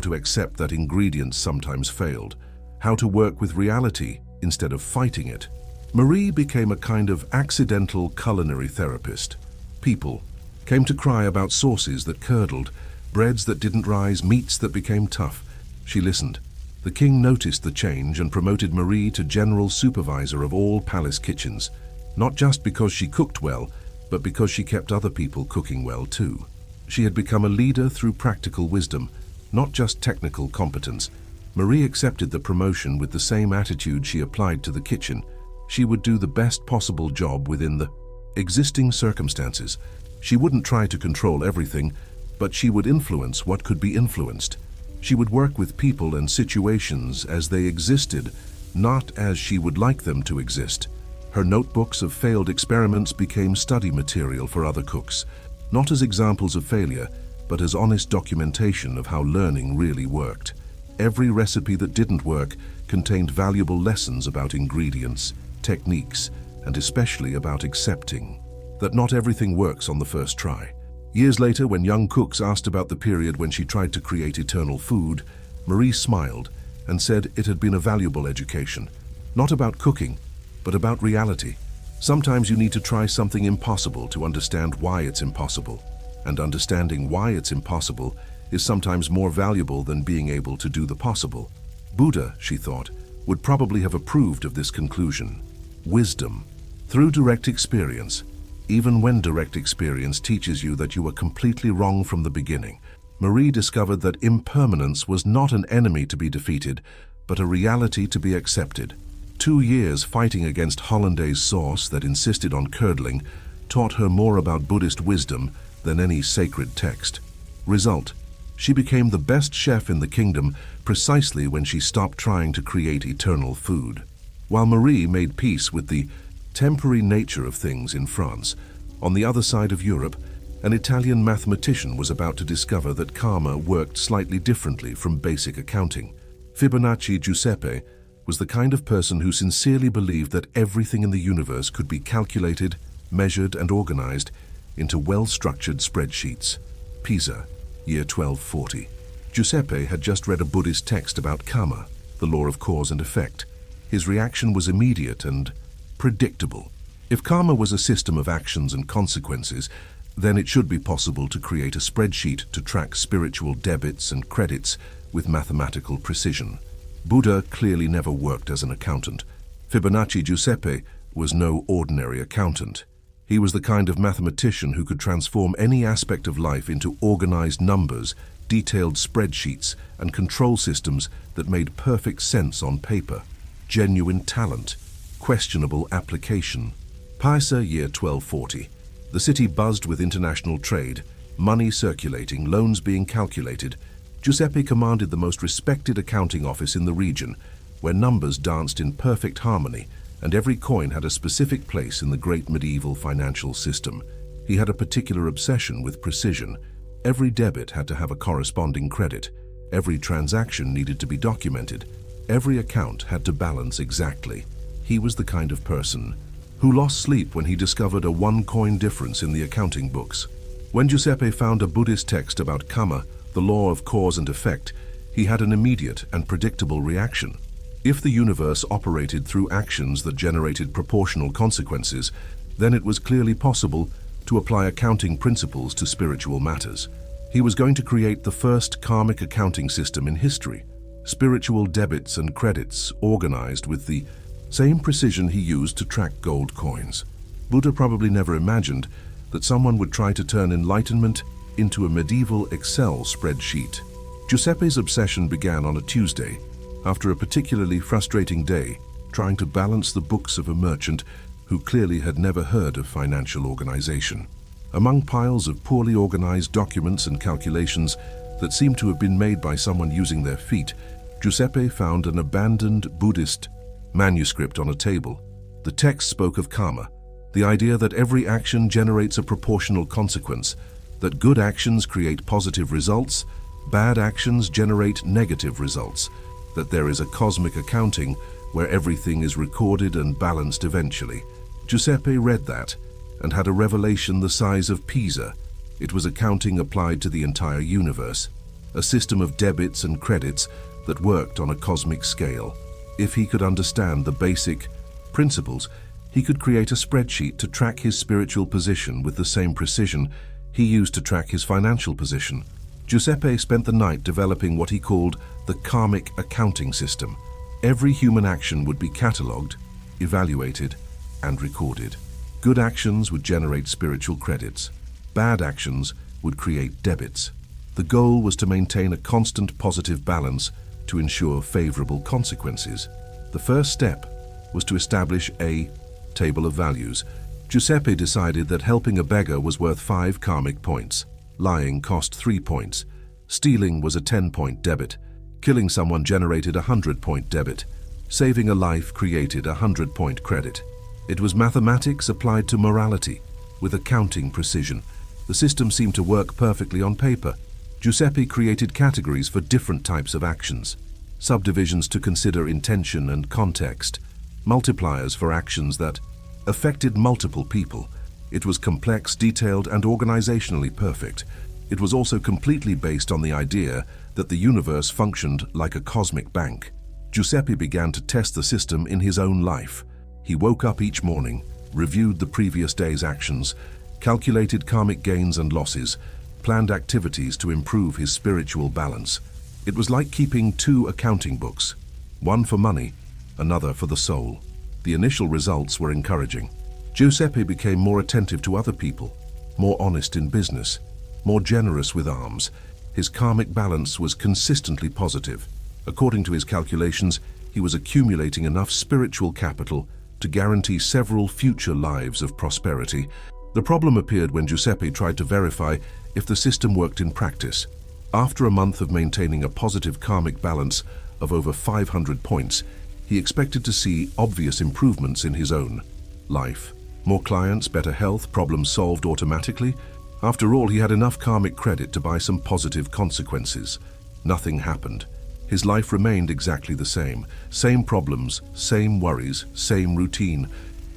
to accept that ingredients sometimes failed. How to work with reality instead of fighting it. Marie became a kind of accidental culinary therapist. People came to cry about sauces that curdled, breads that didn't rise, meats that became tough. She listened. The king noticed the change and promoted Marie to general supervisor of all palace kitchens, not just because she cooked well, but because she kept other people cooking well too. She had become a leader through practical wisdom, not just technical competence. Marie accepted the promotion with the same attitude she applied to the kitchen. She would do the best possible job within the existing circumstances. She wouldn't try to control everything, but she would influence what could be influenced. She would work with people and situations as they existed, not as she would like them to exist. Her notebooks of failed experiments became study material for other cooks, not as examples of failure, but as honest documentation of how learning really worked. Every recipe that didn't work contained valuable lessons about ingredients, techniques, and especially about accepting that not everything works on the first try. Years later, when young cooks asked about the period when she tried to create eternal food, Marie smiled and said it had been a valuable education, not about cooking, but about reality. Sometimes you need to try something impossible to understand why it's impossible, and understanding why it's impossible is sometimes more valuable than being able to do the possible. Buddha, she thought, would probably have approved of this conclusion. Wisdom. Through direct experience, even when direct experience teaches you that you were completely wrong from the beginning, Marie discovered that impermanence was not an enemy to be defeated, but a reality to be accepted. 2 years fighting against hollandaise sauce that insisted on curdling taught her more about Buddhist wisdom than any sacred text. Result: she became the best chef in the kingdom precisely when she stopped trying to create eternal food. While Marie made peace with the temporary nature of things in France, on the other side of Europe, an Italian mathematician was about to discover that karma worked slightly differently from basic accounting. Fibonacci Giuseppe was the kind of person who sincerely believed that everything in the universe could be calculated, measured, and organized into well-structured spreadsheets. Pisa, year 1240. Giuseppe had just read a Buddhist text about karma, the law of cause and effect. His reaction was immediate and predictable. If karma was a system of actions and consequences, then it should be possible to create a spreadsheet to track spiritual debits and credits with mathematical precision. Buddha clearly never worked as an accountant. Fibonacci Giuseppe was no ordinary accountant. He was the kind of mathematician who could transform any aspect of life into organized numbers, detailed spreadsheets, and control systems that made perfect sense on paper. Genuine talent, questionable application. Pisa, year 1240. The city buzzed with international trade, money circulating, loans being calculated. Giuseppe commanded the most respected accounting office in the region, where numbers danced in perfect harmony, and every coin had a specific place in the great medieval financial system. He had a particular obsession with precision. Every debit had to have a corresponding credit. Every transaction needed to be documented. Every account had to balance exactly. He was the kind of person who lost sleep when he discovered a one-coin difference in the accounting books. When Giuseppe found a Buddhist text about karma, the law of cause and effect, he had an immediate and predictable reaction. If the universe operated through actions that generated proportional consequences, then it was clearly possible to apply accounting principles to spiritual matters. He was going to create the first karmic accounting system in history, spiritual debits and credits organized with the same precision he used to track gold coins. Buddha probably never imagined that someone would try to turn enlightenment into a medieval Excel spreadsheet. Giuseppe's obsession began on a Tuesday, after a particularly frustrating day, trying to balance the books of a merchant who clearly had never heard of financial organization. Among piles of poorly organized documents and calculations that seemed to have been made by someone using their feet, Giuseppe found an abandoned Buddhist manuscript on a table. The text spoke of karma, the idea that every action generates a proportional consequence, that good actions create positive results, bad actions generate negative results, that there is a cosmic accounting where everything is recorded and balanced eventually. Giuseppe read that and had a revelation the size of Pisa. It was accounting applied to the entire universe, a system of debits and credits that worked on a cosmic scale. If he could understand the basic principles, he could create a spreadsheet to track his spiritual position with the same precision he used to track his financial position. Giuseppe spent the night developing what he called the karmic accounting system. Every human action would be catalogued, evaluated, and recorded. Good actions would generate spiritual credits. Bad actions would create debits. The goal was to maintain a constant positive balance to ensure favorable consequences. The first step was to establish a table of values. Giuseppe decided that helping a beggar was worth 5 karmic points. Lying cost 3 points. Stealing was a 10-point debit. Killing someone generated a 100-point debit. Saving a life created a 100-point credit. It was mathematics applied to morality, with accounting precision. The system seemed to work perfectly on paper. Giuseppe created categories for different types of actions, subdivisions to consider intention and context, multipliers for actions that affected multiple people. It was complex, detailed, and organizationally perfect. It was also completely based on the idea that the universe functioned like a cosmic bank. Giuseppe began to test the system in his own life. He woke up each morning, reviewed the previous day's actions, calculated karmic gains and losses, planned activities to improve his spiritual balance. It was like keeping 2 accounting books, one for money, another for the soul. The initial results were encouraging. Giuseppe became more attentive to other people, more honest in business, more generous with alms. His karmic balance was consistently positive. According to his calculations, he was accumulating enough spiritual capital to guarantee several future lives of prosperity. The problem appeared when Giuseppe tried to verify if the system worked in practice. After a month of maintaining a positive karmic balance of over 500 points, he expected to see obvious improvements in his own life. More clients, better health, problems solved automatically. After all, he had enough karmic credit to buy some positive consequences. Nothing happened. His life remained exactly the same. Same problems, same worries, same routine.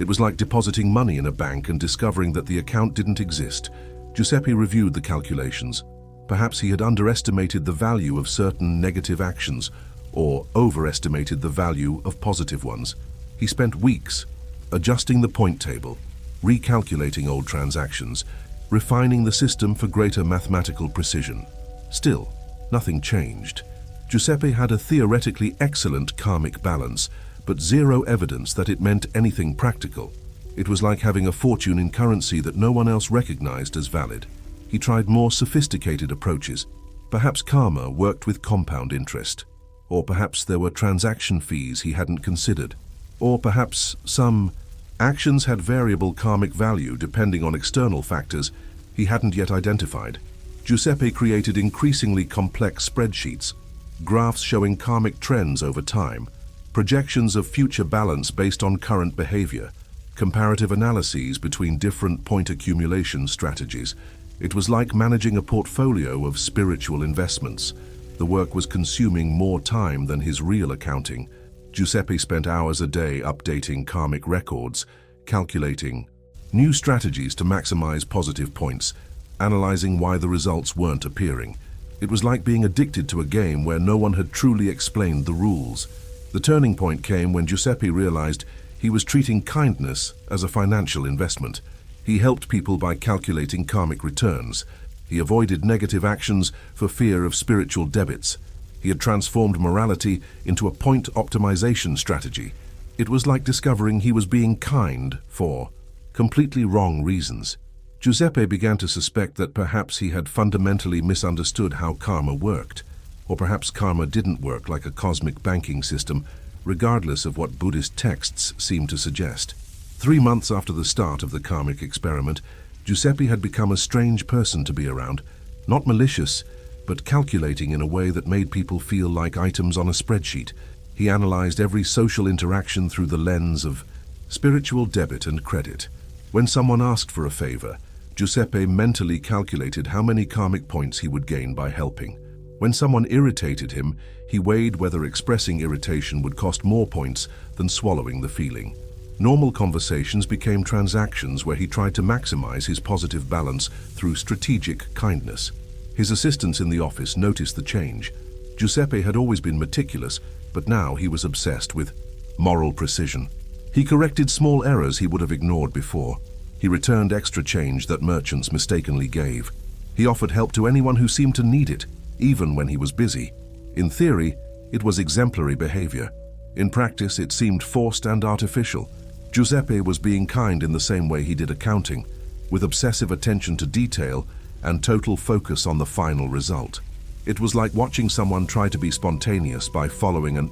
It was like depositing money in a bank and discovering that the account didn't exist. Giuseppe reviewed the calculations. Perhaps he had underestimated the value of certain negative actions or overestimated the value of positive ones. He spent weeks adjusting the point table, recalculating old transactions, refining the system for greater mathematical precision. Still, nothing changed. Giuseppe had a theoretically excellent karmic balance, but zero evidence that it meant anything practical. It was like having a fortune in currency that no one else recognized as valid. He tried more sophisticated approaches. Perhaps karma worked with compound interest. Or perhaps there were transaction fees he hadn't considered. Or perhaps some actions had variable karmic value depending on external factors he hadn't yet identified. Giuseppe created increasingly complex spreadsheets, graphs showing karmic trends over time, projections of future balance based on current behavior, comparative analyses between different point accumulation strategies. It was like managing a portfolio of spiritual investments. The work was consuming more time than his real accounting. Giuseppe spent hours a day updating karmic records, calculating new strategies to maximize positive points, analyzing why the results weren't appearing. It was like being addicted to a game where no one had truly explained the rules. The turning point came when Giuseppe realized he was treating kindness as a financial investment. He helped people by calculating karmic returns. He avoided negative actions for fear of spiritual debits. He had transformed morality into a point optimization strategy. It was like discovering he was being kind for completely wrong reasons. Giuseppe began to suspect that perhaps he had fundamentally misunderstood how karma worked. Or perhaps karma didn't work like a cosmic banking system, regardless of what Buddhist texts seemed to suggest. 3 months after the start of the karmic experiment, Giuseppe had become a strange person to be around, not malicious, but calculating in a way that made people feel like items on a spreadsheet. He analyzed every social interaction through the lens of spiritual debit and credit. When someone asked for a favor, Giuseppe mentally calculated how many karmic points he would gain by helping. When someone irritated him, he weighed whether expressing irritation would cost more points than swallowing the feeling. Normal conversations became transactions where he tried to maximize his positive balance through strategic kindness. His assistants in the office noticed the change. Giuseppe had always been meticulous, but now he was obsessed with moral precision. He corrected small errors he would have ignored before. He returned extra change that merchants mistakenly gave. He offered help to anyone who seemed to need it, even when he was busy. In theory, it was exemplary behavior. In practice, it seemed forced and artificial. Giuseppe was being kind in the same way he did accounting, with obsessive attention to detail and total focus on the final result. It was like watching someone try to be spontaneous by following an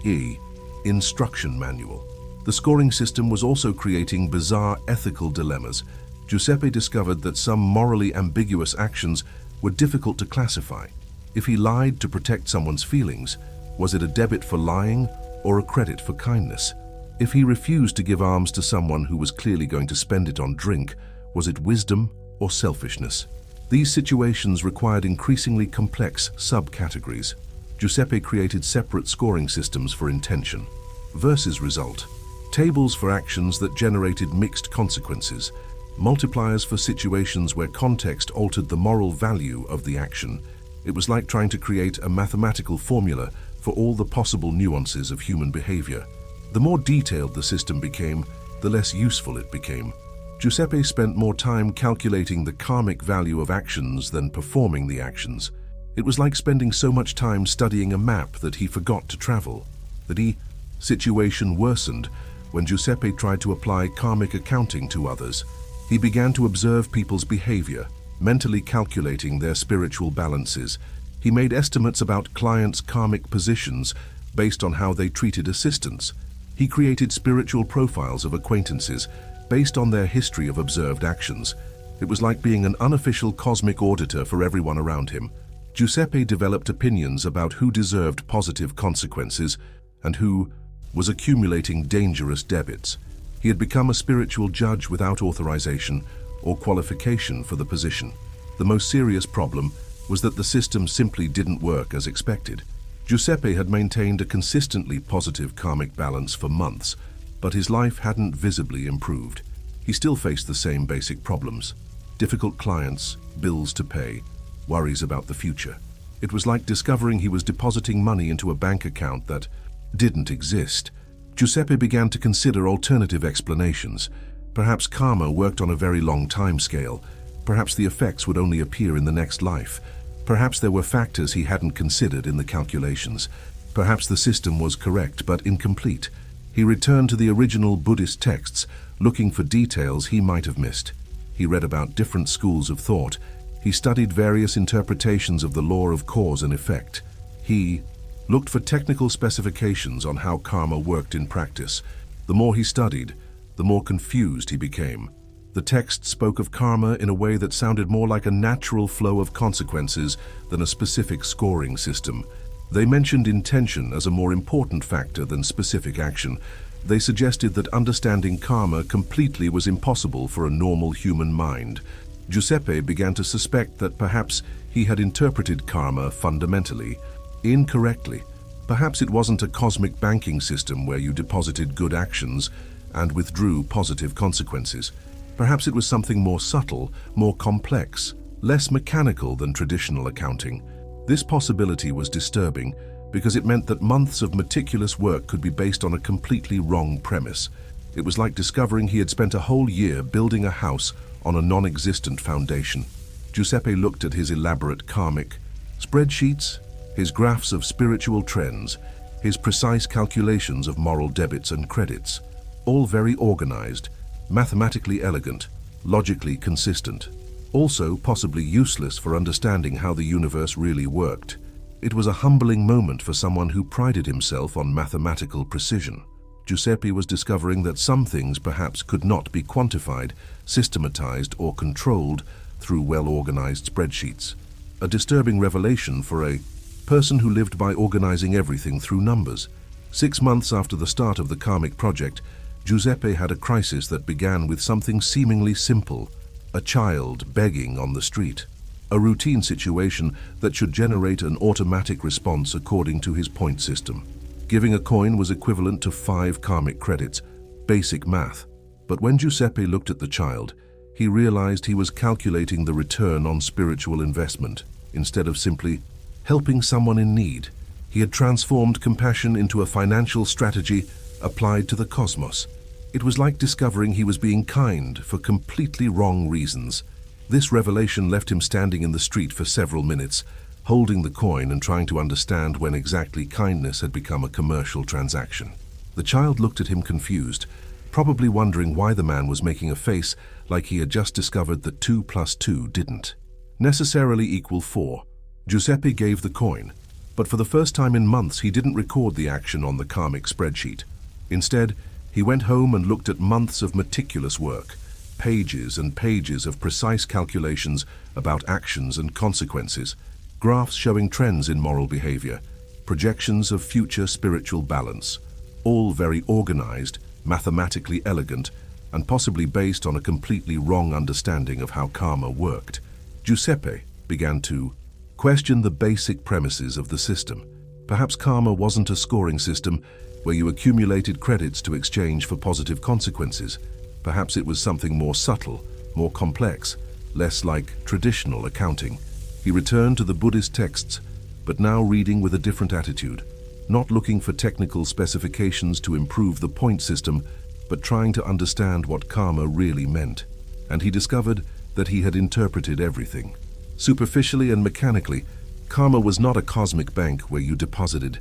instruction manual. The scoring system was also creating bizarre ethical dilemmas. Giuseppe discovered that some morally ambiguous actions were difficult to classify. If he lied to protect someone's feelings, was it a debit for lying or a credit for kindness? If he refused to give alms to someone who was clearly going to spend it on drink, was it wisdom or selfishness? These situations required increasingly complex subcategories. Giuseppe created separate scoring systems for intention versus result, tables for actions that generated mixed consequences, multipliers for situations where context altered the moral value of the action. It was like trying to create a mathematical formula for all the possible nuances of human behavior. The more detailed the system became, the less useful it became. Giuseppe spent more time calculating the karmic value of actions than performing the actions. It was like spending so much time studying a map that he forgot to travel. The situation worsened when Giuseppe tried to apply karmic accounting to others. He began to observe people's behavior, mentally calculating their spiritual balances. He made estimates about clients' karmic positions based on how they treated assistants. He created spiritual profiles of acquaintances based on their history of observed actions. It was like being an unofficial cosmic auditor for everyone around him. Giuseppe developed opinions about who deserved positive consequences and who was accumulating dangerous debits. He had become a spiritual judge without authorization or qualification for the position. The most serious problem was that the system simply didn't work as expected. Giuseppe had maintained a consistently positive karmic balance for months, But his life hadn't visibly improved. He still faced the same basic problems. Difficult clients, bills to pay, worries about the future. It was like discovering he was depositing money into a bank account that didn't exist. Giuseppe began to consider alternative explanations. Perhaps karma worked on a very long time scale. Perhaps the effects would only appear in the next life. Perhaps there were factors he hadn't considered in the calculations. Perhaps the system was correct but incomplete. He returned to the original Buddhist texts, looking for details he might have missed. He read about different schools of thought. He studied various interpretations of the law of cause and effect. He looked for technical specifications on how karma worked in practice. The more he studied, the more confused he became. The text spoke of karma in a way that sounded more like a natural flow of consequences than a specific scoring system. They mentioned intention as a more important factor than specific action. They suggested that understanding karma completely was impossible for a normal human mind. Giuseppe began to suspect that perhaps he had interpreted karma fundamentally incorrectly. Perhaps it wasn't a cosmic banking system where you deposited good actions and withdrew positive consequences. Perhaps it was something more subtle, more complex, less mechanical than traditional accounting. This possibility was disturbing because it meant that months of meticulous work could be based on a completely wrong premise. It was like discovering he had spent a whole year building a house on a non-existent foundation. Giuseppe looked at his elaborate karmic spreadsheets, his graphs of spiritual trends, his precise calculations of moral debits and credits, all very organized, mathematically elegant, logically consistent, also possibly useless for understanding how the universe really worked. It was a humbling moment for someone who prided himself on mathematical precision. Giuseppe was discovering that some things perhaps could not be quantified, systematized, or controlled through well-organized spreadsheets. A disturbing revelation for a person who lived by organizing everything through numbers. 6 months after the start of the karmic project, Giuseppe had a crisis that began with something seemingly simple: a child begging on the street. A routine situation that should generate an automatic response according to his point system. Giving a coin was equivalent to 5 karmic credits, basic math. But when Giuseppe looked at the child, he realized he was calculating the return on spiritual investment. Instead of simply helping someone in need, he had transformed compassion into a financial strategy applied to the cosmos. It was like discovering he was being kind for completely wrong reasons. This revelation left him standing in the street for several minutes, holding the coin and trying to understand when exactly kindness had become a commercial transaction. The child looked at him confused, probably wondering why the man was making a face like he had just discovered that 2 plus 2 didn't necessarily equal 4. Giuseppe gave the coin, but for the first time in months he didn't record the action on the karmic spreadsheet. Instead, he went home and looked at months of meticulous work, pages and pages of precise calculations about actions and consequences, graphs showing trends in moral behavior, projections of future spiritual balance, all very organized, mathematically elegant, and possibly based on a completely wrong understanding of how karma worked. Giuseppe began to question the basic premises of the system. Perhaps karma wasn't a scoring system where you accumulated credits to exchange for positive consequences. Perhaps it was something more subtle, more complex, less like traditional accounting. He returned to the Buddhist texts, but now reading with a different attitude, not looking for technical specifications to improve the point system, but trying to understand what karma really meant. And he discovered that he had interpreted everything. Superficially and mechanically, karma was not a cosmic bank where you deposited